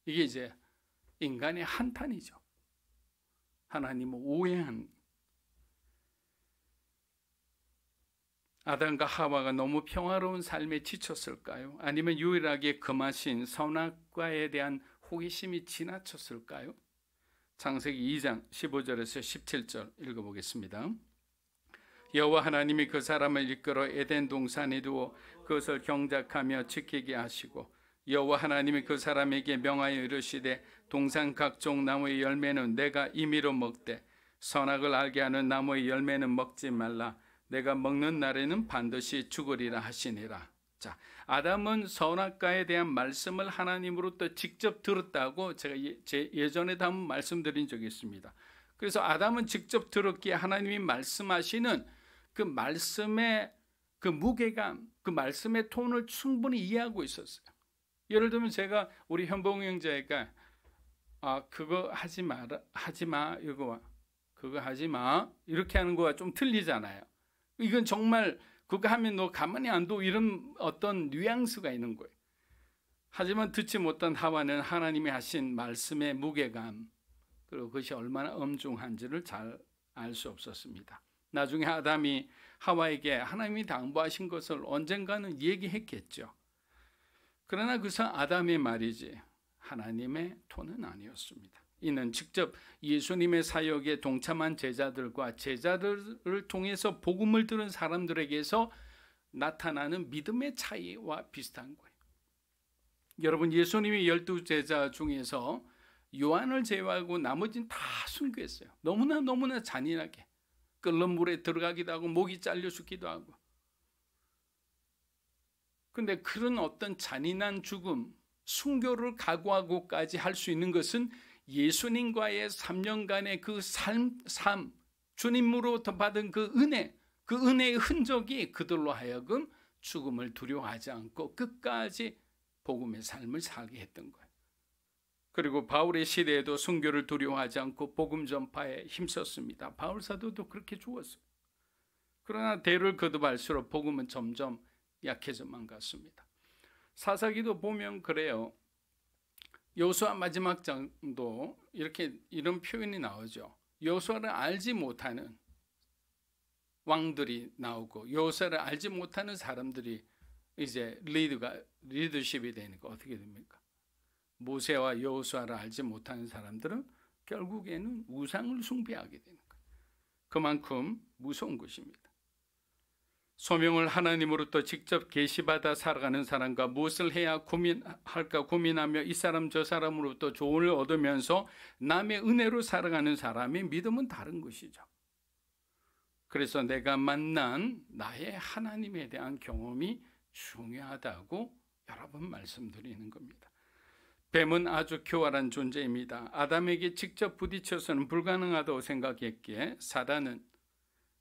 이게 이제 인간의 한탄이죠. 하나님을 오해한. 아담과 하와가 너무 평화로운 삶에 지쳤을까요? 아니면 유일하게 금하신 선악과에 대한 호기심이 지나쳤을까요? 창세기 2장 15절에서 17절 읽어보겠습니다. 여호와 하나님이 그 사람을 이끌어 에덴 동산에 두어 그것을 경작하며 지키게 하시고 여호와 하나님이 그 사람에게 명하여 이르시되 동산 각종 나무의 열매는 내가 임의로 먹되 선악을 알게 하는 나무의 열매는 먹지 말라. 내가 먹는 날에는 반드시 죽으리라 하시니라. 자, 아담은 선악과에 대한 말씀을 하나님으로부터 직접 들었다고 제가 예전에도 한번 말씀드린 적이 있습니다. 그래서 아담은 직접 들었기에 하나님이 말씀하시는 그 말씀의 그 무게감, 그 말씀의 톤을 충분히 이해하고 있었어요. 예를 들면 제가 우리 현봉 형제가 그거 하지 마, 그거 하지 마 이렇게 하는 거가 좀 틀리잖아요. 이건 정말 그거 하면 너 가만히 안 둬 이런 어떤 뉘앙스가 있는 거예요. 하지만 듣지 못한 하와는 하나님이 하신 말씀의 무게감 그리고 그것이 얼마나 엄중한지를 잘 알 수 없었습니다. 나중에 아담이 하와에게 하나님이 당부하신 것을 언젠가는 얘기했겠죠. 그러나 그것은 아담의 말이지 하나님의 톤은 아니었습니다. 이는 직접 예수님의 사역에 동참한 제자들과 제자들을 통해서 복음을 들은 사람들에게서 나타나는 믿음의 차이와 비슷한 거예요. 여러분, 예수님이 12제자 중에서 요한을 제외하고 나머지는 다 순교했어요. 너무나 잔인하게 끓는 물에 들어가기도 하고 목이 잘려 죽기도 하고. 근데 그런 어떤 잔인한 죽음, 순교를 각오하고까지 할 수 있는 것은 예수님과의 3년간의 그 삶, 주님으로부터 받은 그 은혜의 흔적이 그들로 하여금 죽음을 두려워하지 않고 끝까지 복음의 삶을 살게 했던 거예요. 그리고 바울의 시대에도 순교를 두려워하지 않고 복음 전파에 힘썼습니다. 바울 사도도 그렇게 죽었어요. 그러나 대를 거듭할수록 복음은 점점 약해져만 갔습니다. 사사기도 보면 그래요. 여호수아 마지막 장도 이런 표현이 나오죠. 여호수아를 알지 못하는 왕들이 나오고 여호수아를 알지 못하는 사람들이 이제 리더십이 되니까 어떻게 됩니까? 모세와 여호수아를 알지 못하는 사람들은 결국에는 우상을 숭배하게 되는 거예요. 그만큼 무서운 것입니다. 소명을 하나님으로부터 직접 계시받아 살아가는 사람과 무엇을 해야 할까 고민하며 이 사람 저 사람으로부터 조언을 얻으면서 남의 은혜로 살아가는 사람의 믿음은 다른 것이죠. 그래서 내가 만난 나의 하나님에 대한 경험이 중요하다고 여러 번 말씀드리는 겁니다. 뱀은 아주 교활한 존재입니다. 아담에게 직접 부딪혀서는 불가능하다고 생각했기에 사단은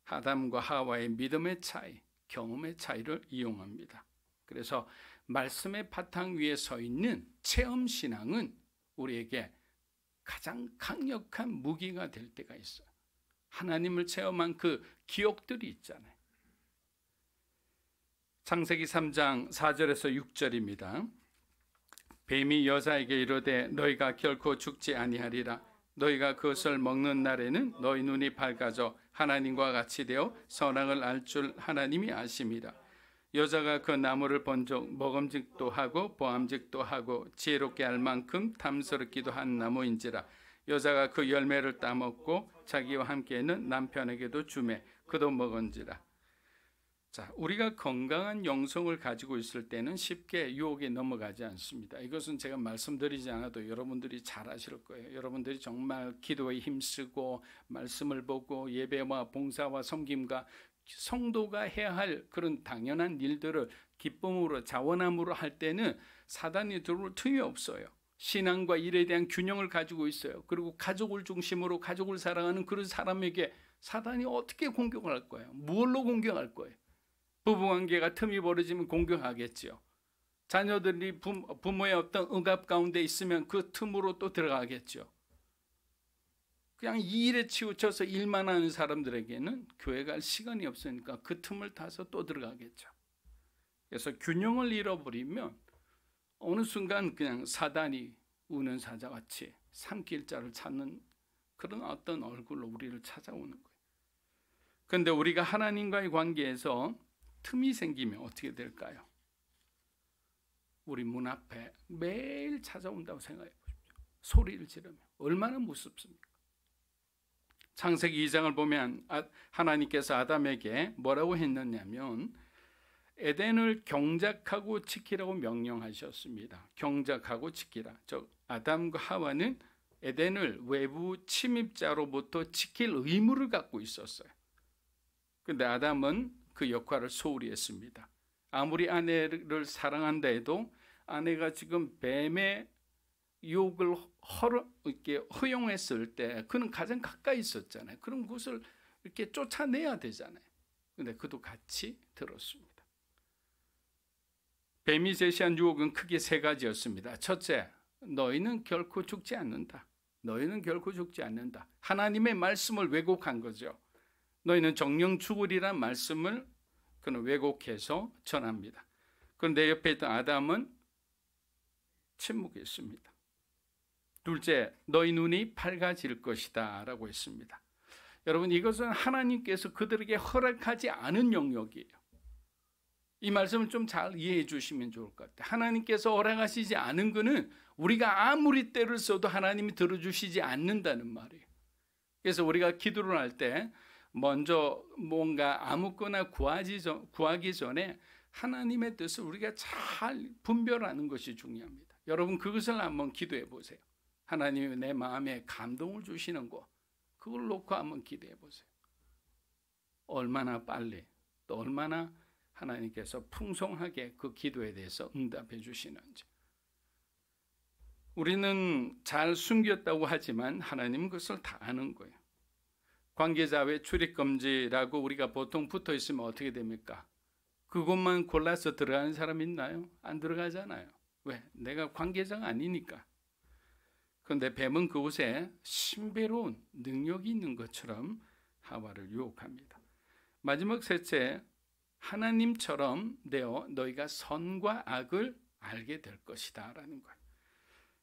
아담과 하와의 믿음의 차이, 경험의 차이를 이용합니다. 그래서 말씀의 바탕 위에 서 있는 체험신앙은 우리에게 가장 강력한 무기가 될 때가 있어요. 하나님을 체험한 그 기억들이 있잖아요. 창세기 3장 4절에서 6절입니다. 뱀이 여자에게 이르되 너희가 결코 죽지 아니하리라. 너희가 그것을 먹는 날에는 너희 눈이 밝아져 하나님과 같이 되어 선악을 알 줄 하나님이 아심이라. 여자가 그 나무를 본즉 먹음직도 하고 보암직도 하고 지혜롭게 알 만큼 탐스럽기도 한 나무인지라. 여자가 그 열매를 따먹고 자기와 함께는 남편에게도 주매 그도 먹은지라. 자, 우리가 건강한 영성을 가지고 있을 때는 쉽게 유혹에 넘어가지 않습니다. 이것은 제가 말씀드리지 않아도 여러분들이 잘 아실 거예요. 여러분들이 정말 기도에 힘쓰고 말씀을 보고 예배와 봉사와 섬김과 성도가 해야 할 그런 당연한 일들을 기쁨으로 자원함으로 할 때는 사단이 들어올 틈이 없어요. 신앙과 일에 대한 균형을 가지고 있어요. 그리고 가족을 중심으로 가족을 사랑하는 그런 사람에게 사단이 어떻게 공격할 거예요? 무엇로 공격할 거예요? 부부관계가 틈이 벌어지면 공격하겠죠. 자녀들이 부모의 어떤 억압 가운데 있으면 그 틈으로 또 들어가겠죠. 그냥 이 일에 치우쳐서 일만 하는 사람들에게는 교회 갈 시간이 없으니까 그 틈을 타서 또 들어가겠죠. 그래서 균형을 잃어버리면 어느 순간 그냥 사단이 우는 사자같이 삼킬 자를 찾는 그런 어떤 얼굴로 우리를 찾아오는 거예요. 그런데 우리가 하나님과의 관계에서 틈이 생기면 어떻게 될까요? 우리 문 앞에 매일 찾아온다고 생각해 보십시오. 소리를 지르며 얼마나 무섭습니까? 창세기 2장을 보면 하나님께서 아담에게 뭐라고 했느냐면 에덴을 경작하고 지키라고 명령하셨습니다. 경작하고 지키라. 즉 아담과 하와는 에덴을 외부 침입자로부터 지킬 의무를 갖고 있었어요. 그런데 아담은 그 역할을 소홀히 했습니다. 아무리 아내를 사랑한다 해도 아내가 지금 뱀의 유혹을 이렇게 허용했을 때 그는 가장 가까이 있었잖아요. 그럼 그것을 이렇게 쫓아내야 되잖아요. 그런데 그도 같이 들었습니다. 뱀이 제시한 유혹은 크게 세 가지였습니다. 첫째, 너희는 결코 죽지 않는다. 너희는 결코 죽지 않는다. 하나님의 말씀을 왜곡한 거죠. 너희는 정령 죽으리란 말씀을 그는 왜곡해서 전합니다. 그런데 옆에 있던 아담은 침묵했습니다. 둘째, 너희 눈이 밝아질 것이다 라고 했습니다. 여러분, 이것은 하나님께서 그들에게 허락하지 않은 영역이에요. 이 말씀을 좀 잘 이해해 주시면 좋을 것 같아요. 하나님께서 허락하시지 않은 것은 우리가 아무리 때를 써도 하나님이 들어주시지 않는다는 말이에요. 그래서 우리가 기도를 할 때 먼저 뭔가 아무거나 구하기 전에 하나님의 뜻을 우리가 잘 분별하는 것이 중요합니다. 여러분, 그것을 한번 기도해 보세요. 하나님이 내 마음에 감동을 주시는 거, 그걸 놓고 한번 기도해 보세요. 얼마나 빨리 또 얼마나 하나님께서 풍성하게 그 기도에 대해서 응답해 주시는지. 우리는 잘 숨겼다고 하지만 하나님은 그것을 다 아는 거예요. 관계자 외 출입금지라고 우리가 보통 붙어 있으면 어떻게 됩니까? 그것만 골라서 들어가는 사람 있나요? 안 들어가잖아요. 왜? 내가 관계자가 아니니까. 그런데 뱀은 그곳에 신비로운 능력이 있는 것처럼 하와를 유혹합니다. 마지막 셋째, 하나님처럼 되어 너희가 선과 악을 알게 될 것이다 라는 거예요.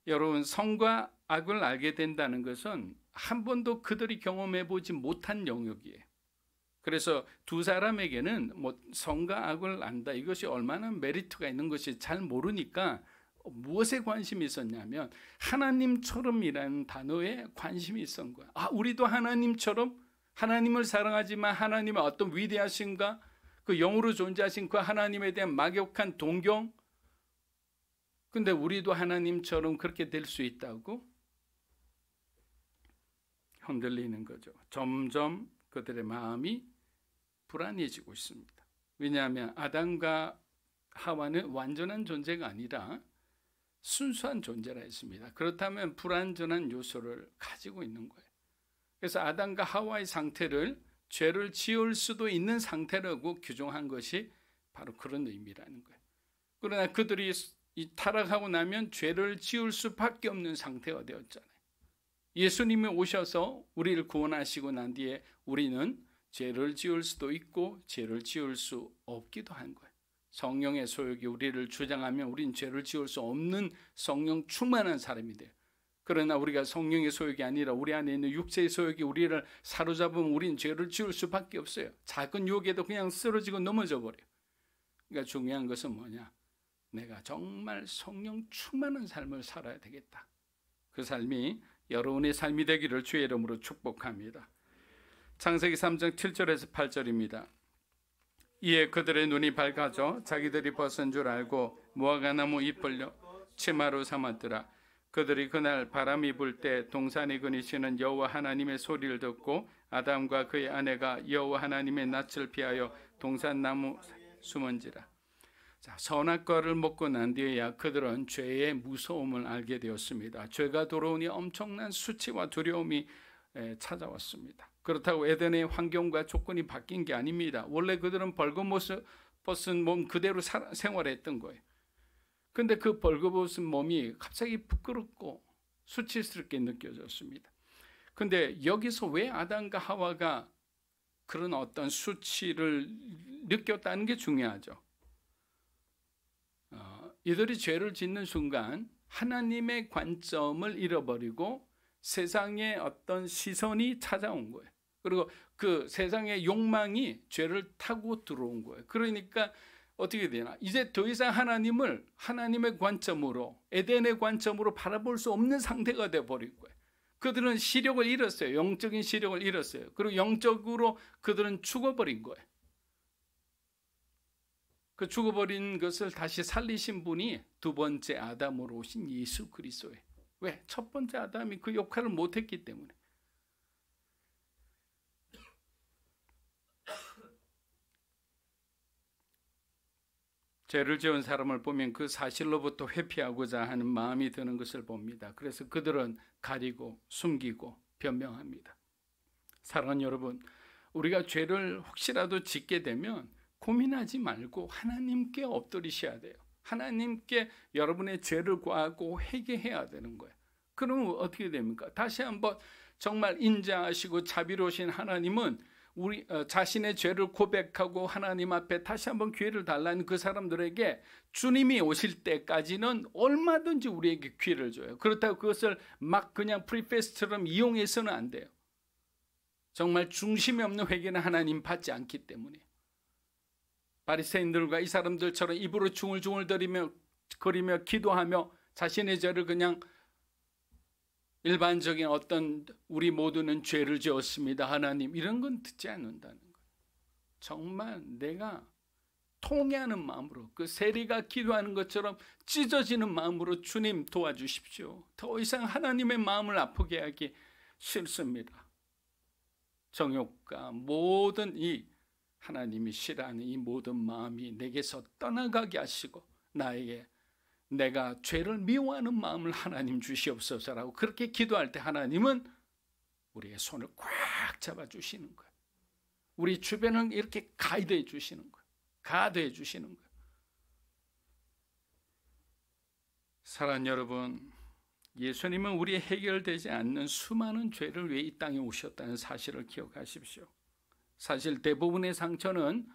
여러분, 선과 악을 알게 된다는 것은 한 번도 그들이 경험해 보지 못한 영역이에요. 그래서 두 사람에게는 선과 악을 안다, 이것이 얼마나 메리트가 있는 것이 잘 모르니까 무엇에 관심이 있었냐면 하나님처럼이라는 단어에 관심이 있었던 거야. 우리도 하나님처럼 하나님을 사랑하지만 하나님의 어떤 위대하심과 그 영으로 존재하신 그 하나님에 대한 막역한 동경, 근데 우리도 하나님처럼 그렇게 될 수 있다고 흔들리는 거죠. 점점 그들의 마음이 불안해지고 있습니다. 왜냐하면 아담과 하와는 완전한 존재가 아니라 순수한 존재라 했습니다. 그렇다면 불완전한 요소를 가지고 있는 거예요. 그래서 아담과 하와의 상태를 죄를 지을 수도 있는 상태라고 규정한 것이 바로 그런 의미라는 거예요. 그러나 그들이 타락하고 나면 죄를 지을 수밖에 없는 상태가 되었잖아요. 예수님이 오셔서 우리를 구원하시고 난 뒤에 우리는 죄를 지을 수도 있고 죄를 지을 수 없기도 한 거예요. 성령의 소욕이 우리를 주장하면 우리는 죄를 지을 수 없는 성령 충만한 사람이 돼요. 그러나 우리가 성령의 소욕이 아니라 우리 안에 있는 육체의 소욕이 우리를 사로잡으면 우리는 죄를 지을 수밖에 없어요. 작은 유혹에도 그냥 쓰러지고 넘어져 버려요. 그러니까 중요한 것은 뭐냐? 내가 정말 성령 충만한 삶을 살아야 되겠다. 그 삶이 여러분의 삶이 되기를 주의 이름으로 축복합니다. 창세기 3장 7절에서 8절입니다. 이에 그들의 눈이 밝아져 자기들이 벗은 줄 알고 무화과 나무 잎 벌려 치마로 삼았더라. 그들이 그날 바람이 불 때 동산에 그니시는 여호와 하나님의 소리를 듣고 아담과 그의 아내가 여호와 하나님의 낯을 피하여 동산 나무 숨은지라. 자, 선악과를 먹고 난 뒤에야 그들은 죄의 무서움을 알게 되었습니다. 죄가 들어오니 엄청난 수치와 두려움이 찾아왔습니다. 그렇다고 에덴의 환경과 조건이 바뀐 게 아닙니다. 원래 그들은 벌거벗은 몸 그대로 생활했던 거예요. 근데 그 벌거벗은 몸이 갑자기 부끄럽고 수치스럽게 느껴졌습니다. 근데 여기서 왜 아담과 하와가 그런 어떤 수치를 느꼈다는 게 중요하죠. 이들이 죄를 짓는 순간 하나님의 관점을 잃어버리고 세상의 어떤 시선이 찾아온 거예요. 그리고 그 세상의 욕망이 죄를 타고 들어온 거예요. 그러니까 어떻게 되나? 이제 더 이상 하나님을 하나님의 관점으로, 에덴의 관점으로 바라볼 수 없는 상태가 되어버린 거예요. 그들은 시력을 잃었어요. 영적인 시력을 잃었어요. 그리고 영적으로 그들은 죽어버린 거예요. 그 죽어버린 것을 다시 살리신 분이 두 번째 아담으로 오신 예수 그리스도예요. 왜? 첫 번째 아담이 그 역할을 못했기 때문에. 죄를 지은 사람을 보면 그 사실로부터 회피하고자 하는 마음이 드는 것을 봅니다. 그래서 그들은 가리고 숨기고 변명합니다. 사랑하는 여러분, 우리가 죄를 혹시라도 짓게 되면 고민하지 말고 하나님께 엎드리셔야 돼요. 하나님께 여러분의 죄를 구하고 회개해야 되는 거예요. 그러면 어떻게 됩니까? 다시 한번 정말 인자하시고 자비로우신 하나님은 우리 자신의 죄를 고백하고 하나님 앞에 다시 한번 기회를 달라는 그 사람들에게 주님이 오실 때까지는 얼마든지 우리에게 기회를 줘요. 그렇다고 그것을 막 그냥 프리패스처럼 이용해서는 안 돼요. 정말 중심이 없는 회개는 하나님 받지 않기 때문에. 바리새인들과 이 사람들처럼 입으로 중얼중얼 거리며 기도하며 자신의 죄를 그냥 일반적인 어떤 우리 모두는 죄를 지었습니다 하나님, 이런 건 듣지 않는다는 거예요. 정말 내가 통회하는 마음으로, 그 세리가 기도하는 것처럼 찢어지는 마음으로 주님 도와주십시오. 더 이상 하나님의 마음을 아프게 하기 싫습니다. 정욕과 모든 이 하나님이 싫어하는 이 모든 마음이 내게서 떠나가게 하시고 나에게 내가 죄를 미워하는 마음을 하나님 주시옵소서라고 그렇게 기도할 때 하나님은 우리의 손을 꽉 잡아주시는 거예요. 우리 주변을 이렇게 가이드해 주시는 거예요. 가드해 주시는 거예요. 사랑하는 여러분, 예수님은 우리의 해결되지 않는 수많은 죄를 위해 이 땅에 오셨다는 사실을 기억하십시오. 사실 대부분의 상처는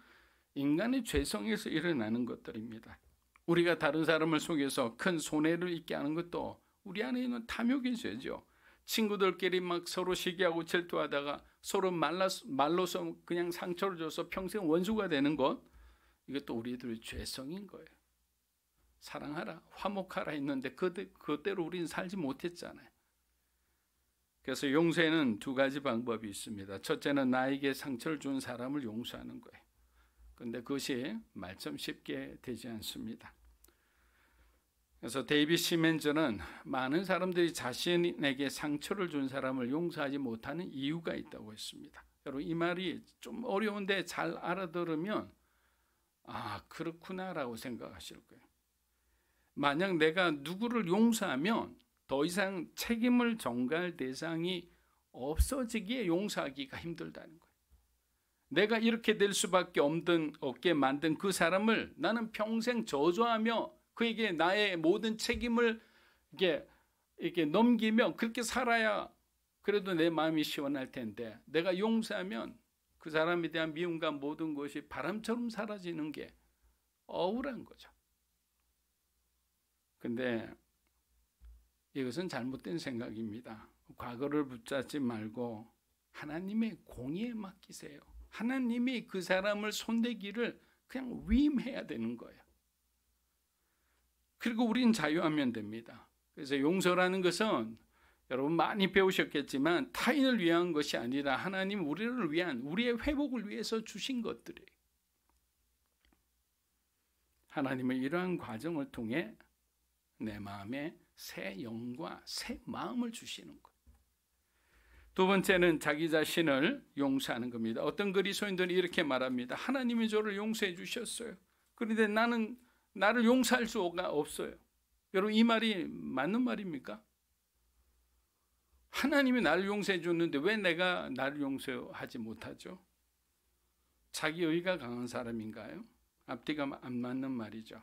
인간의 죄성에서 일어나는 것들입니다. 우리가 다른 사람을 속여서 큰 손해를 입게 하는 것도 우리 안에 있는 탐욕의 죄죠. 친구들끼리 막 서로 시기하고 질투하다가 서로 말로서 그냥 상처를 줘서 평생 원수가 되는 것, 이것도 우리들의 죄성인 거예요. 사랑하라, 화목하라 했는데 그대로 우리는 살지 못했잖아요. 그래서 용서에는 두 가지 방법이 있습니다. 첫째는 나에게 상처를 준 사람을 용서하는 거예요. 그런데 그것이 말처럼 쉽게 되지 않습니다. 그래서 데이빗 시멘즈는 많은 사람들이 자신에게 상처를 준 사람을 용서하지 못하는 이유가 있다고 했습니다. 여러분, 이 말이 좀 어려운데 잘 알아들으면 아, 그렇구나라고 생각하실 거예요. 만약 내가 누구를 용서하면 더 이상 책임을 전가할 대상이 없어지기에 용서하기가 힘들다는 거예요. 내가 이렇게 될 수밖에 없게 만든 그 사람을 나는 평생 저주하며 그에게 나의 모든 책임을 이렇게 넘기며 그렇게 살아야 그래도 내 마음이 시원할 텐데, 내가 용서하면 그 사람에 대한 미움과 모든 것이 바람처럼 사라지는 게 억울한 거죠. 근데 이것은 잘못된 생각입니다. 과거를 붙잡지 말고 하나님의 공의에 맡기세요. 하나님이 그 사람을 손대기를 그냥 위임해야 되는 거예요. 그리고 우린 자유하면 됩니다. 그래서 용서라는 것은 여러분 많이 배우셨겠지만 타인을 위한 것이 아니라 하나님 우리를 위한, 우리의 회복을 위해서 주신 것들이에요. 하나님은 이러한 과정을 통해 내 마음에 새 영과 새 마음을 주시는 거예요. 두 번째는 자기 자신을 용서하는 겁니다. 어떤 그리스도인들이 이렇게 말합니다. 하나님이 저를 용서해 주셨어요. 그런데 나는 나를 용서할 수가 없어요. 여러분, 이 말이 맞는 말입니까? 하나님이 나를 용서해 줬는데 왜 내가 나를 용서하지 못하죠? 자기 의가 강한 사람인가요? 앞뒤가 안 맞는 말이죠.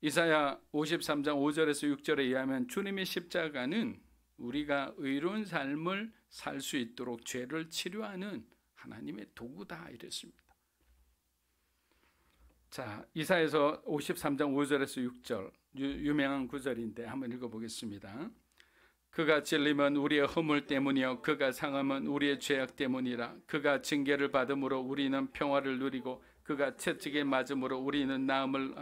이사야 53장 5절에서 6절에 의하면 주님의 십자가는 우리가 의로운 삶을 살 수 있도록 죄를 치료하는 하나님의 도구다 이랬습니다. 자, 이사야서 53장 5절에서 6절 유명한 구절인데 한번 읽어보겠습니다. 그가 찔림은 우리의 허물 때문이요 그가 상함은 우리의 죄악 때문이라. 그가 징계를 받음으로 우리는 평화를 누리고 그가 채찍에 맞음으로 우리는 나음을.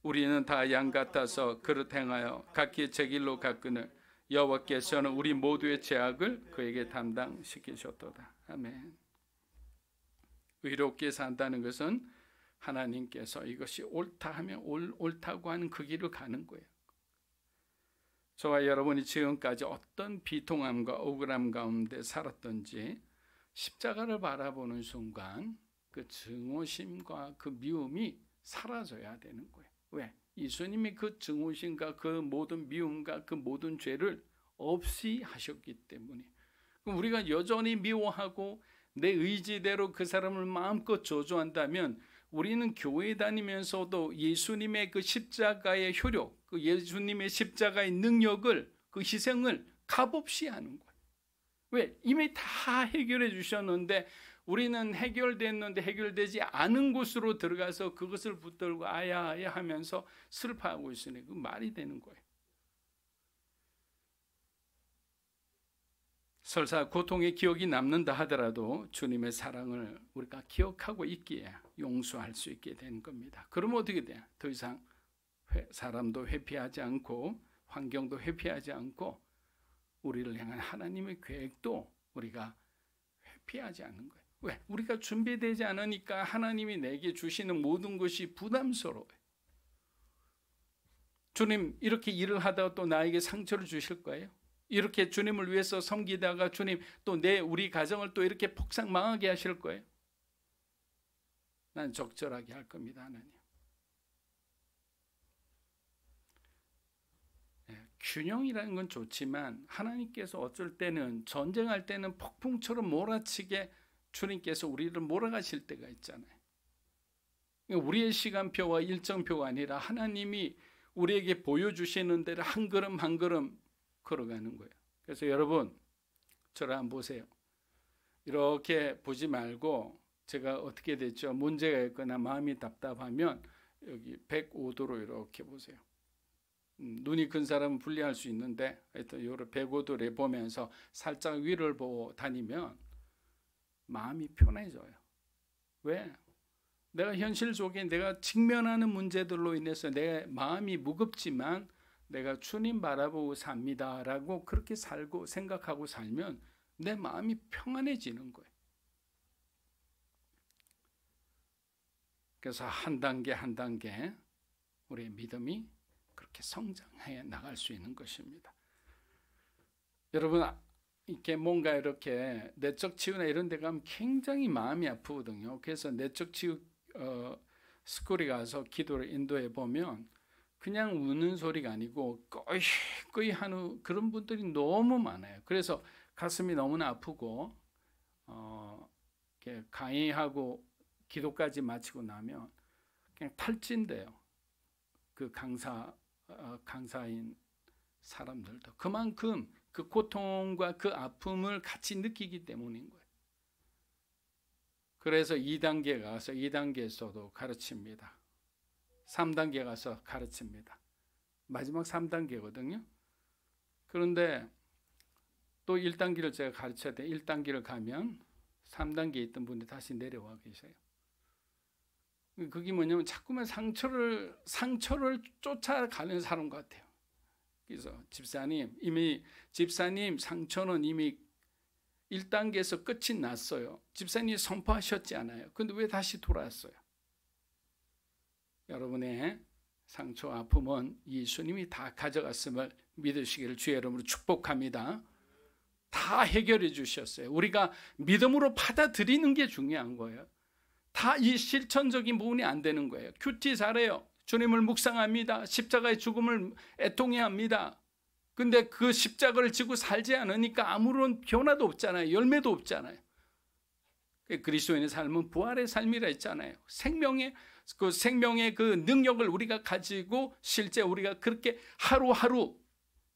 우리는 다 양 같아서 그릇 행하여 각기 제 길로 갔거늘 여호와께서는 우리 모두의 죄악을 그에게 담당시키셨도다. 아멘. 의롭게 산다는 것은 하나님께서 이것이 옳다 하면 옳다고 하는 그 길을 가는 거예요. 저와 여러분이 지금까지 어떤 비통함과 억울함 가운데 살았던지 십자가를 바라보는 순간 그 증오심과 그 미움이 사라져야 되는 거예요. 왜? 예수님이 그 증오심과 그 모든 미움과 그 모든 죄를 없이 하셨기 때문에. 그럼 우리가 여전히 미워하고 내 의지대로 그 사람을 마음껏 저주한다면 우리는 교회 다니면서도 예수님의 그 십자가의 효력, 그 예수님의 십자가의 능력을, 그 희생을 값없이 하는 거예요. 왜? 이미 다 해결해 주셨는데 우리는 해결됐는데 해결되지 않은 곳으로 들어가서 그것을 붙들고 아야아야 하면서 슬퍼하고 있으니 그 말이 되는 거예요. 설사 고통의 기억이 남는다 하더라도 주님의 사랑을 우리가 기억하고 있기에 용서할 수 있게 된 겁니다. 그러면 어떻게 돼요? 더 이상 사람도 회피하지 않고 환경도 회피하지 않고 우리를 향한 하나님의 계획도 우리가 회피하지 않는 거예요. 왜? 우리가 준비되지 않으니까 하나님이 내게 주시는 모든 것이 부담스러워요. 주님 이렇게 일을 하다가 또 나에게 상처를 주실 거예요? 이렇게 주님을 위해서 섬기다가 주님 또 우리 가정을 또 이렇게 폭삭 망하게 하실 거예요? 난 적절하게 할 겁니다, 하나님. 균형이라는 건 좋지만 하나님께서 어쩔 때는 전쟁할 때는 폭풍처럼 몰아치게 주님께서 우리를 몰아가실 때가 있잖아요. 우리의 시간표와 일정표가 아니라 하나님이 우리에게 보여주시는 대로 한 걸음 한 걸음 걸어가는 거예요. 그래서 여러분 저를 한번 보세요. 이렇게 보지 말고 제가 어떻게 됐죠? 문제가 있거나 마음이 답답하면 여기 105도로 이렇게 보세요. 눈이 큰 사람은 분리할 수 있는데 하여튼 요를 105도를 보면서 살짝 위를 보고 다니면 마음이 편해져요. 왜? 내가 현실 속에 내가 직면하는 문제들로 인해서 내 마음이 무겁지만 내가 주님 바라보고 삽니다라고 그렇게 살고 생각하고 살면 내 마음이 평안해지는 거예요. 그래서 한 단계 한 단계 우리의 믿음이 그렇게 성장해 나갈 수 있는 것입니다. 여러분 이렇게 뭔가 이렇게 내적 치유나 이런 데 가면 굉장히 마음이 아프거든요. 그래서 내적 치유 스쿨에 가서 기도를 인도해 보면 그냥 우는 소리가 아니고 꺼이 하는 그런 분들이 너무 많아요. 그래서 가슴이 너무나 아프고 이렇게 강의하고 기도까지 마치고 나면 그냥 탈진돼요. 그 강사인 사람들도 그만큼 그 고통과 그 아픔을 같이 느끼기 때문인 거예요. 그래서 2단계 가서 2단계에서도 가르칩니다. 3단계 가서 가르칩니다. 마지막 3단계거든요. 그런데 또 1단계를 제가 가르쳐야 돼. 1단계를 가면 3단계에 있던 분이 다시 내려와 계세요. 그게 뭐냐면 자꾸만 상처를 쫓아가는 사람 같아요. 그래서 집사님 상처는 이미 1단계에서 끝이 났어요. 집사님이 선포하셨지 않아요. 근데 왜 다시 돌아왔어요? 여러분의 상처, 아픔은 예수님이 다 가져갔음을 믿으시기를 주의 이름으로 축복합니다. 다 해결해 주셨어요. 우리가 믿음으로 받아들이는 게 중요한 거예요. 다 이 실천적인 부분이 안 되는 거예요. 큐티 잘해요. 주님을 묵상합니다. 십자가의 죽음을 애통해야 합니다. 근데 그 십자가를 지고 살지 않으니까 아무런 변화도 없잖아요. 열매도 없잖아요. 그리스도인의 삶은 부활의 삶이라 했잖아요. 생명의 그 능력을 우리가 가지고 실제 우리가 그렇게 하루하루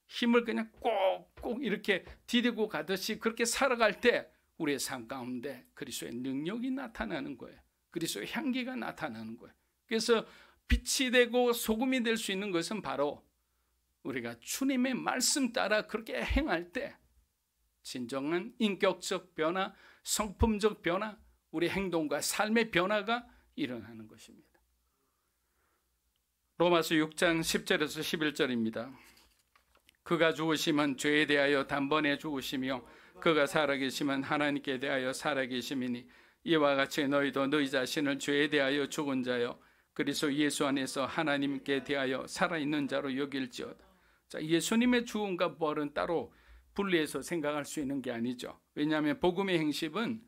힘을 그냥 꼭꼭 이렇게 디디고 가듯이 그렇게 살아갈 때 우리의 삶 가운데 그리스도의 능력이 나타나는 거예요. 그리스도의 향기가 나타나는 거예요. 그래서 빛이 되고 소금이 될 수 있는 것은 바로 우리가 주님의 말씀 따라 그렇게 행할 때 진정한 인격적 변화, 성품적 변화, 우리 행동과 삶의 변화가 일어나는 것입니다. 로마서 6장 10절에서 11절입니다. 그가 죽으심은 죄에 대하여 단번에 죽으시며 그가 살아계심은 하나님께 대하여 살아계심이니 이와 같이 너희도 너희 자신을 죄에 대하여 죽은 자여 그리스도 예수 안에서 하나님께 대하여 살아있는 자로 여길지어다. 자, 예수님의 죽음과 부활은 따로 분리해서 생각할 수 있는 게 아니죠. 왜냐하면 복음의 행실은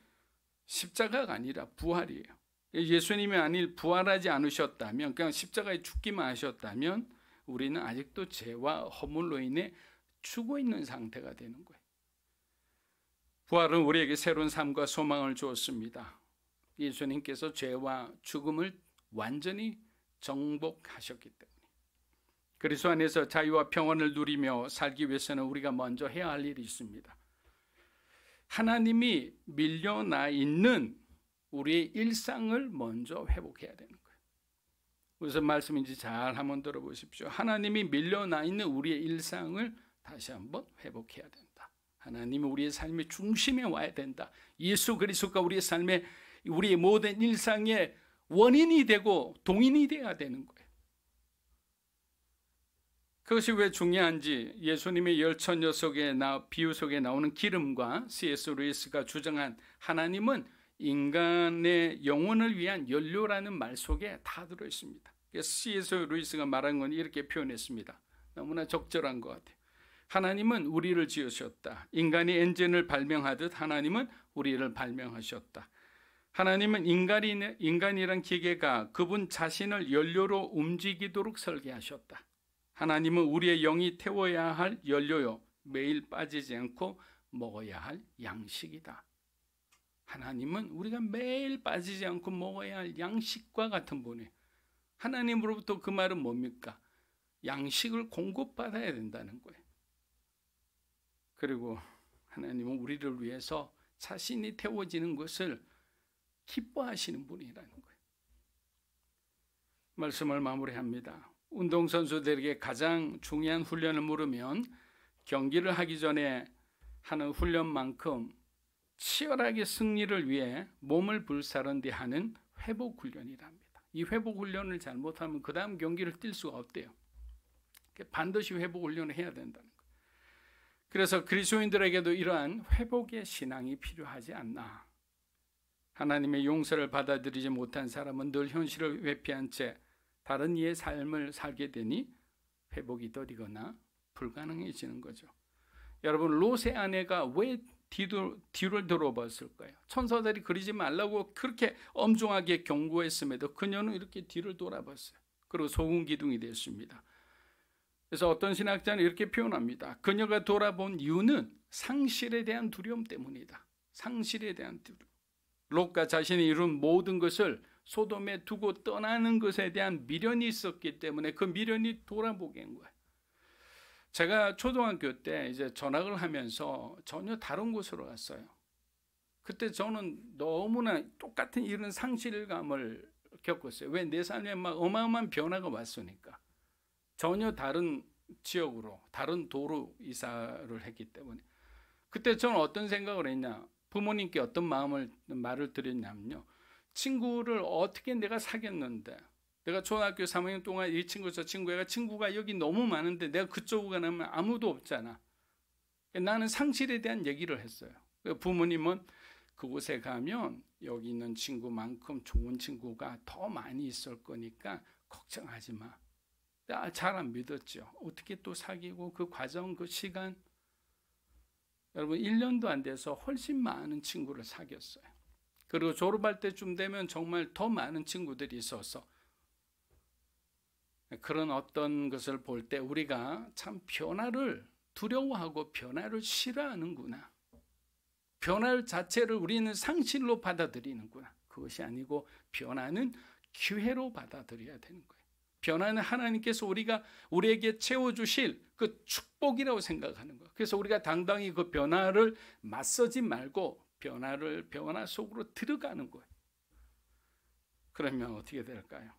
십자가가 아니라 부활이에요. 예수님이 아닐 부활하지 않으셨다면 그냥 십자가에 죽기만 하셨다면 우리는 아직도 죄와 허물로 인해 죽어 있는 상태가 되는 거예요. 부활은 우리에게 새로운 삶과 소망을 주었습니다. 예수님께서 죄와 죽음을 완전히 정복하셨기 때문에 그리스도 안에서 자유와 평안을 누리며 살기 위해서는 우리가 먼저 해야 할 일이 있습니다. 하나님이 밀려나 있는 우리의 일상을 먼저 회복해야 되는 거예요. 무슨 말씀인지 잘 한번 들어보십시오. 하나님이 밀려나 있는 우리의 일상을 다시 한번 회복해야 된다. 하나님이 우리의 삶의 중심에 와야 된다. 예수 그리스도가 우리의 삶의 우리의 모든 일상의 원인이 되고 동인이 되어야 되는 거예요. 그것이 왜 중요한지 예수님의 열처녀 속에 비유 속에 나오는 기름과 C.S. 루이스가 주장한 하나님은 인간의 영혼을 위한 연료라는 말 속에 다 들어있습니다. C.S. 루이스가 말한 건 이렇게 표현했습니다. 너무나 적절한 것 같아요. 하나님은 우리를 지으셨다. 인간이 엔진을 발명하듯 하나님은 우리를 발명하셨다. 하나님은 인간이란 기계가 그분 자신을 연료로 움직이도록 설계하셨다. 하나님은 우리의 영이 태워야 할 연료요, 매일 빠지지 않고 먹어야 할 양식이다. 하나님은 우리가 매일 빠지지 않고 먹어야 할 양식과 같은 분이에요. 하나님으로부터 그 말은 뭡니까? 양식을 공급받아야 된다는 거예요. 그리고 하나님은 우리를 위해서 자신이 태워지는 것을 기뻐하시는 분이라는 거예요. 말씀을 마무리합니다. 운동선수들에게 가장 중요한 훈련을 물으면 경기를 하기 전에 하는 훈련만큼 치열하게 승리를 위해 몸을 불사른 뒤 하는 회복 훈련이랍니다. 이 회복 훈련을 잘못하면 그 다음 경기를 뛸 수가 없대요. 반드시 회복 훈련을 해야 된다는 거예요. 그래서 그리스도인들에게도 이러한 회복의 신앙이 필요하지 않나. 하나님의 용서를 받아들이지 못한 사람은 늘 현실을 회피한 채 다른 이의 삶을 살게 되니 회복이 더디거나 불가능해지는 거죠. 여러분, 롯의 아내가 왜 뒤를 돌아봤을까요? 천사들이 그러지 말라고 그렇게 엄중하게 경고했음에도 그녀는 이렇게 뒤를 돌아봤어요. 그리고 소금 기둥이 됐습니다. 그래서 어떤 신학자는 이렇게 표현합니다. 그녀가 돌아본 이유는 상실에 대한 두려움 때문이다. 상실에 대한 두려움. 롯과 자신이 이룬 모든 것을 소돔에 두고 떠나는 것에 대한 미련이 있었기 때문에 그 미련이 돌아보게 한 거예요. 제가 초등학교 때 이제 전학을 하면서 전혀 다른 곳으로 갔어요. 그때 저는 너무나 똑같은 이런 상실감을 겪었어요. 왜? 내 삶에 막 어마어마한 변화가 왔으니까. 전혀 다른 지역으로, 다른 도로 이사를 했기 때문에. 그때 저는 어떤 생각을 했냐? 부모님께 어떤 말을 드렸냐면요. 친구를 어떻게 내가 사귀었는데, 내가 초등학교 3학년 동안 이 친구 저 친구가 여기 너무 많은데 내가 그쪽으로 가면 아무도 없잖아. 나는 상실에 대한 얘기를 했어요. 부모님은 그곳에 가면 여기 있는 친구만큼 좋은 친구가 더 많이 있을 거니까 걱정하지 마. 잘 안 믿었죠. 어떻게 또 사귀고 그 과정, 그 시간, 여러분 1년도 안 돼서 훨씬 많은 친구를 사귀었어요. 그리고 졸업할 때쯤 되면 정말 더 많은 친구들이 있어서 그런 어떤 것을 볼 때 우리가 참 변화를 두려워하고 변화를 싫어하는구나. 변화 자체를 우리는 상실로 받아들이는구나. 그것이 아니고 변화는 기회로 받아들여야 되는 거예요. 변화는 하나님께서 우리에게 채워주실 그 축복이라고 생각하는 거예요. 그래서 우리가 당당히 그 변화를 맞서지 말고 변화 속으로 들어가는 거예요. 그러면 어떻게 될까요?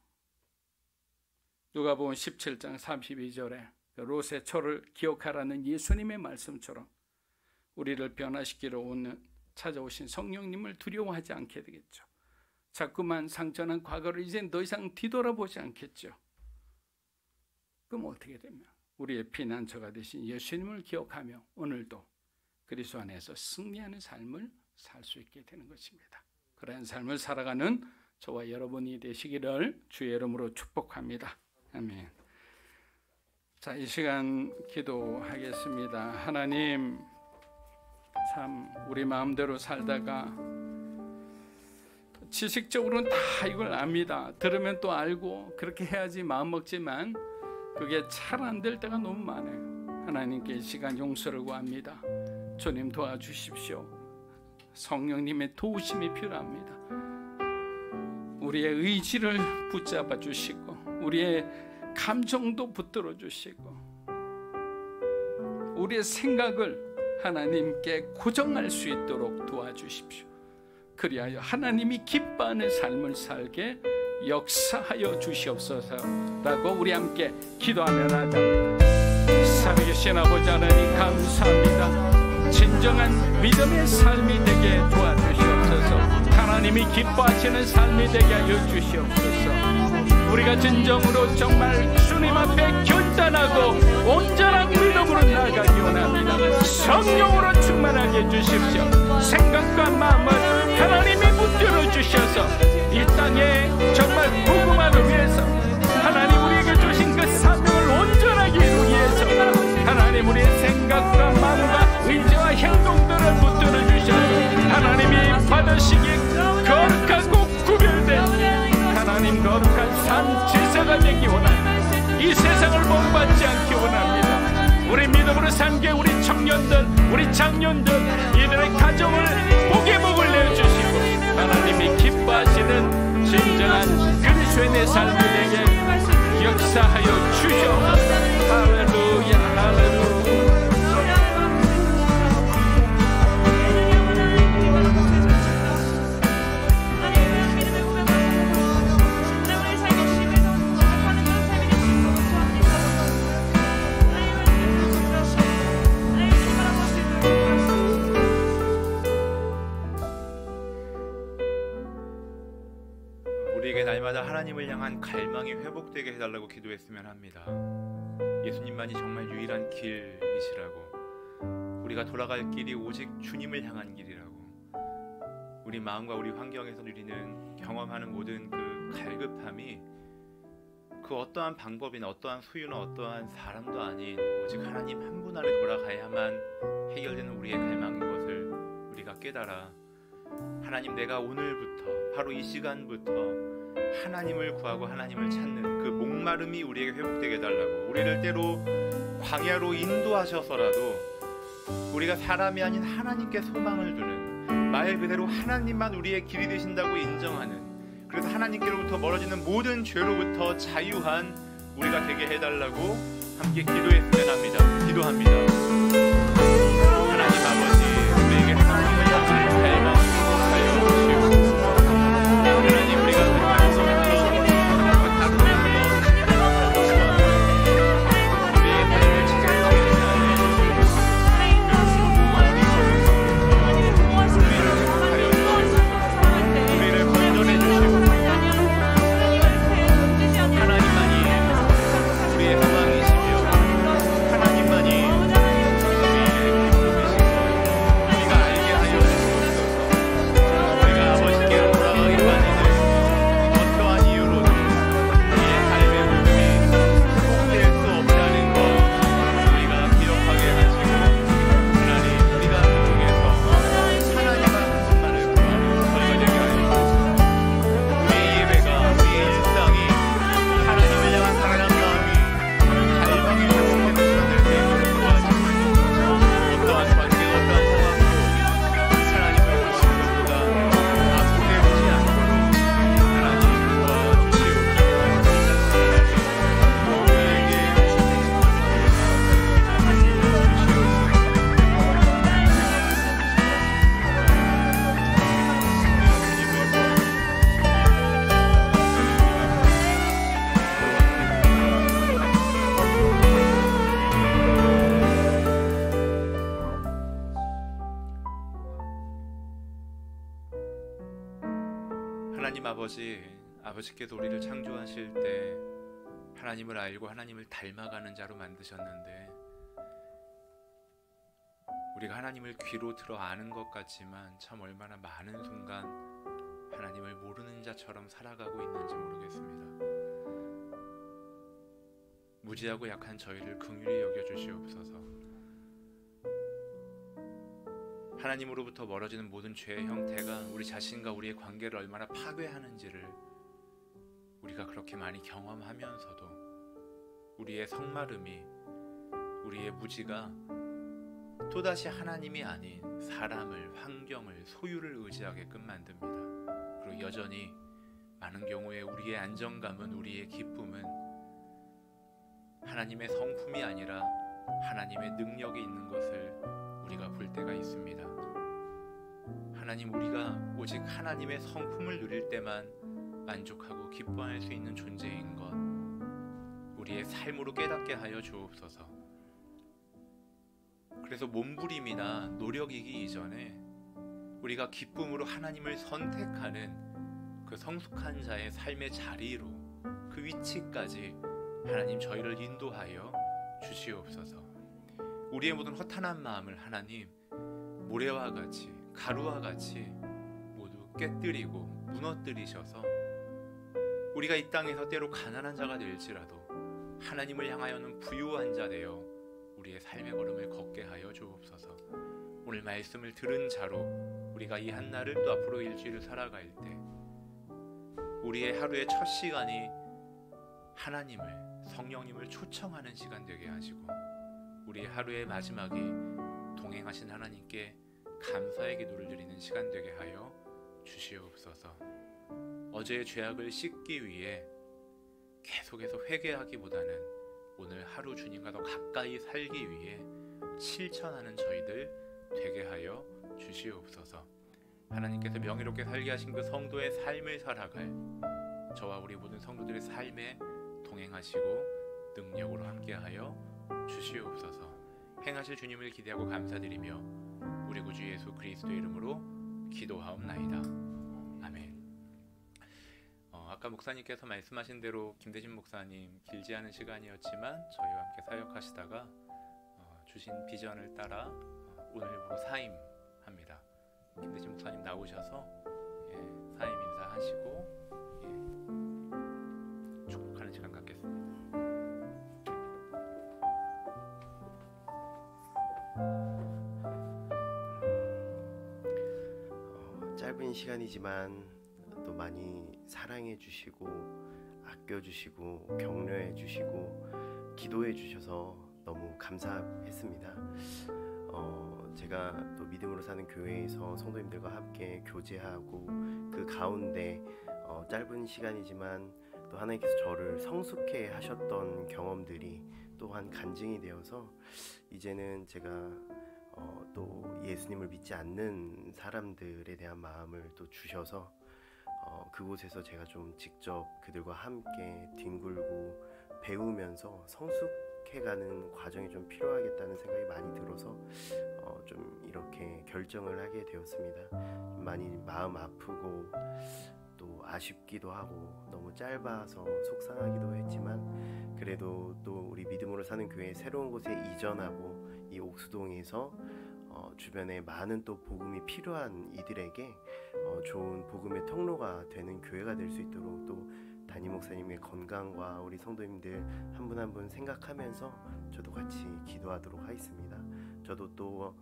누가복음 17장 32절에 롯의 초를 기억하라는 예수님의 말씀처럼 우리를 변화시키러 찾아오신 성령님을 두려워하지 않게 되겠죠. 자꾸만 상처난 과거를 이제 더 이상 뒤돌아보지 않겠죠. 그럼 어떻게 되면 우리의 피난처가 되신 예수님을 기억하며 오늘도 그리스도 안에서 승리하는 삶을 살 수 있게 되는 것입니다. 그러한 삶을 살아가는 저와 여러분이 되시기를 주의 이름으로 축복합니다. 아멘. 자, 이 시간 기도하겠습니다. 하나님, 참 우리 마음대로 살다가 지식적으로는 다 이걸 압니다. 들으면 또 알고 그렇게 해야지 마음 먹지만 그게 잘 안 될 때가 너무 많아요. 하나님께 이 시간 용서를 구합니다. 주님 도와주십시오. 성령님의 도우심이 필요합니다. 우리의 의지를 붙잡아 주시고 우리의 감정도 붙들어 주시고 우리의 생각을 하나님께 고정할 수 있도록 도와주십시오. 그리하여 하나님이 기뻐하는 삶을 살게 역사하여 주시옵소서라고 우리 함께 기도하며 나아갑니다. 살아계신 아버지 하나님 감사합니다. 진정한 믿음의 삶이 되게 도와주시옵소서. 하나님이 기뻐하시는 삶이 되게 하여 주시옵소서. 우리가 진정으로 정말 주님 앞에 견단하고 온전한 믿음으로 나아가기 원합니다. 성령으로 충만하게 해주십시오. 생각과 마음을 하나님이 붙들어 주셔서 이 땅에 정말 복음화를 위해서 하나님 우리에게 주신 그 사명을 온전하게 이루기 위해서 하나님 우리의 생각과 마음과 의지와 행동들을 붙들어 주셔서 하나님이 받으시기 거룩하고 구별된 하나님 거룩한 삶 제사가 되기 원합니다. 이 세상을 본받지 않기 원합니다. 우리 믿음으로 삼게 우리 청년들 우리 장년들 이들의 가정을 복의 복을 내어주시고 하나님이 기뻐하시는 진정한 그리스도인의 삶이 되게 역사하여 주시옵소서. 할렐루야 할렐루야.
우리에게 날마다 하나님을 향한 갈망이 회복되게 해달라고 기도했으면 합니다. 예수님만이 정말 유일한 길이시라고, 우리가 돌아갈 길이 오직 주님을 향한 길이라고, 우리 마음과 우리 환경에서 누리는 경험하는 모든 그 갈급함이 그 어떠한 방법이나 어떠한 소유나 어떠한 사람도 아닌 오직 하나님 한 분 안에 돌아가야만 해결되는 우리의 갈망인 것을 우리가 깨달아 하나님, 내가 오늘부터 바로 이 시간부터 하나님을 구하고 하나님을 찾는 그 목마름이 우리에게 회복되게 해달라고, 우리를 때로 광야로 인도하셔서라도 우리가 사람이 아닌 하나님께 소망을 두는, 말 그대로 하나님만 우리의 길이 되신다고 인정하는, 그래서 하나님께로부터 멀어지는 모든 죄로부터 자유한 우리가 되게 해달라고 함께 기도했으면 합니다. 기도합니다. 하나님 아버지, 우리에게 하나님을 향한 갈망을 하여 주시옵소서. 하나님, 우리가 그리스도로부터 다루는 것, 우리의 삶을 지켜주시는 우리를 건전해 주시고 하나님만이 우리의 소망이시며 하나님만이 우리의 하나님 아버지께서 우리를 창조하실 때 하나님을 알고 하나님을 닮아가는 자로 만드셨는데, 우리가 하나님을 귀로 들어 아는 것 같지만 참 얼마나 많은 순간 하나님을 모르는 자처럼 살아가고 있는지 모르겠습니다. 무지하고 약한 저희를 긍휼히 여겨주시옵소서. 하나님으로부터 멀어지는 모든 죄의 형태가 우리 자신과 우리의 관계를 얼마나 파괴하는지를 우리가 그렇게 많이 경험하면서도 우리의 성마름이, 우리의 무지가 또다시 하나님이 아닌 사람을, 환경을, 소유를 의지하게끔 만듭니다. 그리고 여전히 많은 경우에 우리의 안정감은, 우리의 기쁨은 하나님의 성품이 아니라 하나님의 능력이 있는 것을 우리가 볼 때가 있습니다. 하나님, 우리가 오직 하나님의 성품을 누릴 때만 만족하고 기뻐할 수 있는 존재인 것, 우리의 삶으로 깨닫게 하여 주옵소서. 그래서 몸부림이나 노력이기 이전에 우리가 기쁨으로 하나님을 선택하는 그 성숙한 자의 삶의 자리로, 그 위치까지 하나님 저희를 인도하여 주시옵소서. 우리의 모든 허탄한 마음을 하나님 모래와 같이, 가루와 같이 모두 깨뜨리고 무너뜨리셔서 우리가 이 땅에서 때로 가난한 자가 될지라도 하나님을 향하여는 부유한 자 되어 우리의 삶의 걸음을 걷게 하여 주옵소서. 오늘 말씀을 들은 자로 우리가 이 한날을 또 앞으로 일주일을 살아갈 때 우리의 하루의 첫 시간이 하나님을, 성령님을 초청하는 시간 되게 하시고, 우리의 하루의 마지막이 동행하신 하나님께 감사의 기도를 드리는 시간 되게 하여 주시옵소서. 어제의 죄악을 씻기 위해 계속해서 회개하기보다는 오늘 하루 주님과 더 가까이 살기 위해 실천하는 저희들 되게 하여 주시옵소서. 하나님께서 명예롭게 살게 하신 그 성도의 삶을 살아갈 저와 우리 모든 성도들의 삶에 동행하시고 능력으로 함께하여 주시옵소서. 행하실 주님을 기대하고 감사드리며 우리 구주 예수 그리스도의 이름으로 기도하옵나이다. 아멘. 아까 목사님께서 말씀하신 대로 김대진 목사님 길지 않은 시간이었지만 저희와 함께 사역하시다가 주신 비전을 따라 오늘부로 사임합니다. 김대진 목사님 나오셔서 사임 인사하시고 축복하는 시간 갖겠습니다.
짧은 시간이지만 또 많이 사랑해 주시고 아껴 주시고 격려해 주시고 기도해 주셔서 너무 감사했습니다. 제가 또 믿음으로 사는 교회에서 성도님들과 함께 교제하고 그 가운데 짧은 시간이지만 또 하나님께서 저를 성숙해 하셨던 경험들이 또한 간증이 되어서 이제는 제가 또 예수님을 믿지 않는 사람들에 대한 마음을 또 주셔서 그곳에서 제가 좀 직접 그들과 함께 뒹굴고 배우면서 성숙해가는 과정이 좀 필요하겠다는 생각이 많이 들어서 좀 이렇게 결정을 하게 되었습니다. 많이 마음 아프고 또 아쉽기도 하고 너무 짧아서 속상하기도 했지만 그래도 또 우리 믿음으로 사는 교회 새로운 곳에 이전하고 이 옥수동에서 주변에 많은 또 복음이 필요한 이들에게 좋은 복음의 통로가 되는 교회가 될 수 있도록 또 담임 목사님의 건강과 우리 성도님들 한 분 한 분 생각하면서 저도 같이 기도하도록 하겠습니다. 저도 또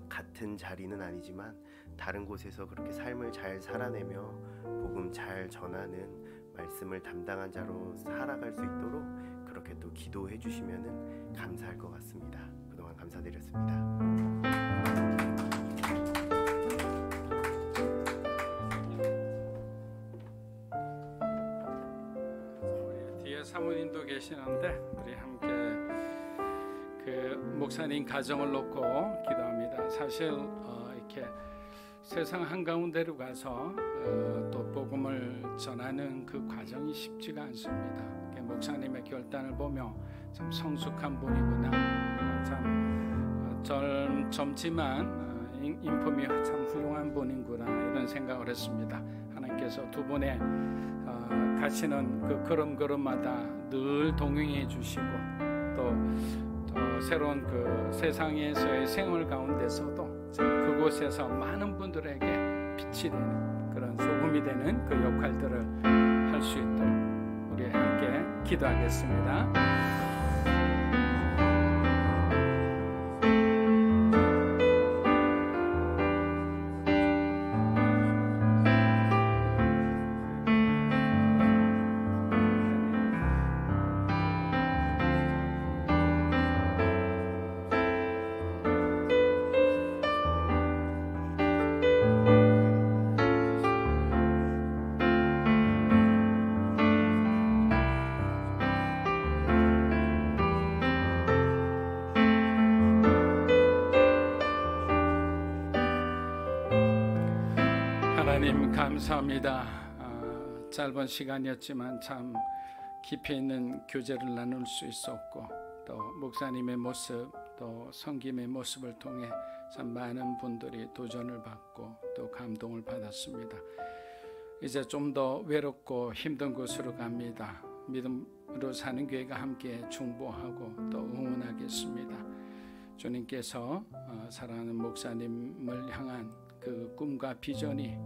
같은 자리는 아니지만 다른 곳에서 그렇게 삶을 잘 살아내며 복음 잘 전하는 말씀을 담당한 자로 살아갈 수 있도록 그렇게 또 기도해 주시면은 감사할 것 같습니다. 그동안 감사드렸습니다.
뒤에 사모님도 계시는데 우리 함께 그 목사님 가정을 놓고 기도합니다. 사실 이렇게 세상 한가운데로 가서 또 복음을 전하는 그 과정이 쉽지가 않습니다. 목사님의 결단을 보며 참 성숙한 분이구나, 참 젊지만 인품이 참 훌륭한 분이구나 이런 생각을 했습니다. 하나님 목사님께서 두 분의 가시는 그 걸음걸음마다 늘 동행해 주시고 또 새로운 그 세상에서의 생활 가운데서도 그곳에서 많은 분들에게 빛이 되는 그런 소금이 되는 그 역할들을 할 수 있도록 우리 함께 기도하겠습니다. 하나님 감사합니다. 짧은 시간이었지만 참 깊이 있는 교제를 나눌 수 있었고 또 목사님의 모습 또 성김의 모습을 통해 참 많은 분들이 도전을 받고 또 감동을 받았습니다. 이제 좀 더 외롭고 힘든 곳으로 갑니다. 믿음으로 사는 교회가 함께 중보하고 또 응원하겠습니다. 주님께서 사랑하는 목사님을 향한 그 꿈과 비전이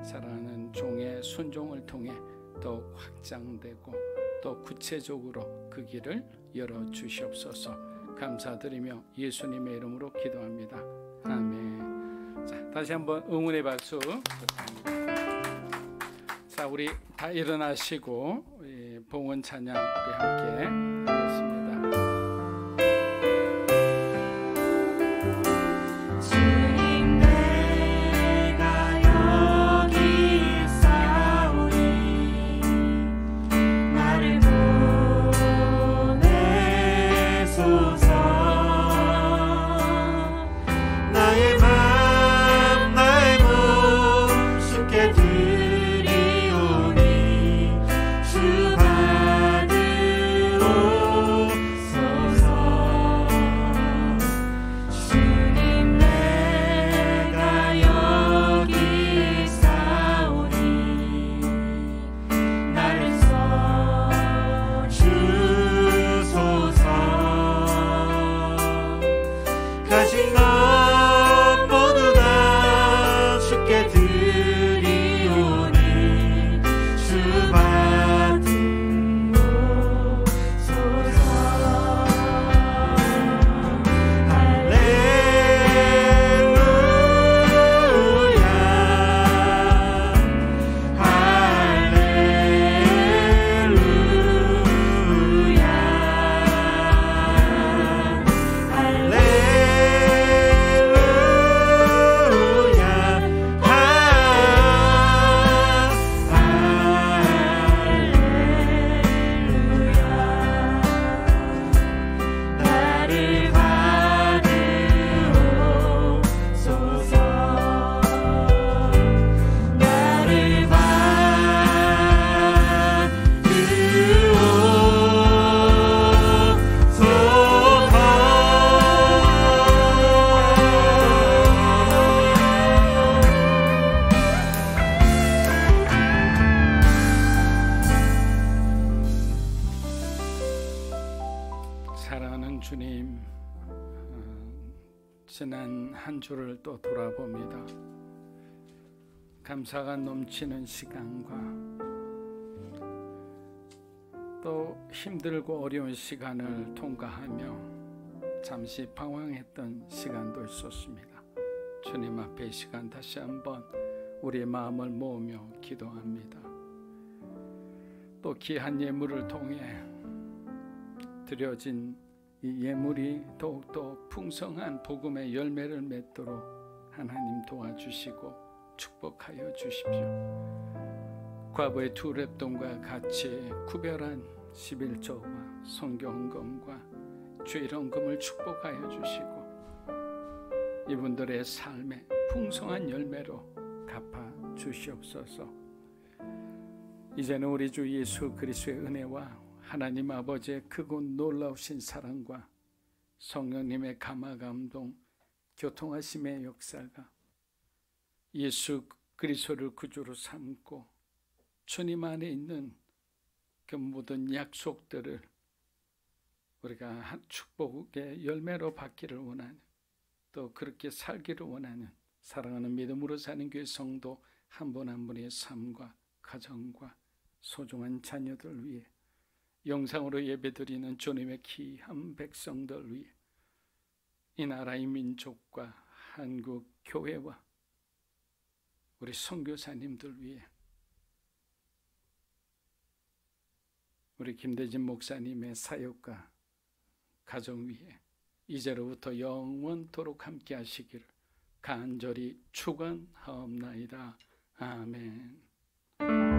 사랑하는 종의 순종을 통해 더 확장되고 또 구체적으로 그 길을 열어주시옵소서. 감사드리며 예수님의 이름으로 기도합니다. 아멘. 자, 다시 한번 응원의 박수 부탁드립니다. 자, 우리 다 일어나시고 봉헌 찬양 우리 함께 하겠습니다. 사랑하는 주님, 지난 한 주를 또 돌아봅니다. 감사가 넘치는 시간과 또 힘들고 어려운 시간을 통과하며 잠시 방황했던 시간도 있었습니다. 주님 앞에 이 시간 다시 한번 우리의 마음을 모으며 기도합니다. 또 귀한 예물을 통해 드려진 이 예물이 더욱더 풍성한 복음의 열매를 맺도록 하나님 도와주시고 축복하여 주십시오. 과부의 두 랩돈과 같이 구별한 11조와 성경헌금과 주일헌금을 축복하여 주시고 이분들의 삶에 풍성한 열매로 갚아 주시옵소서. 이제는 우리 주 예수 그리스도의 은혜와 하나님 아버지의 크고 놀라우신 사랑과 성령님의 감화감동 교통하심의 역사가 예수 그리스도를 구주로 삼고 주님 안에 있는 그 모든 약속들을 우리가 축복의 열매로 받기를 원하는, 또 그렇게 살기를 원하는 사랑하는 믿음으로 사는 교회 성도 한 분 한 분의 삶과 가정과 소중한 자녀들 위해, 영상으로 예배드리는 주님의 귀한 백성들 위해, 이 나라의 민족과 한국 교회와 우리 선교사님들 위해, 우리 김대진 목사님의 사역과 가정 위에 이제로부터 영원토록 함께 하시기를 간절히 축원하옵나이다. 아멘.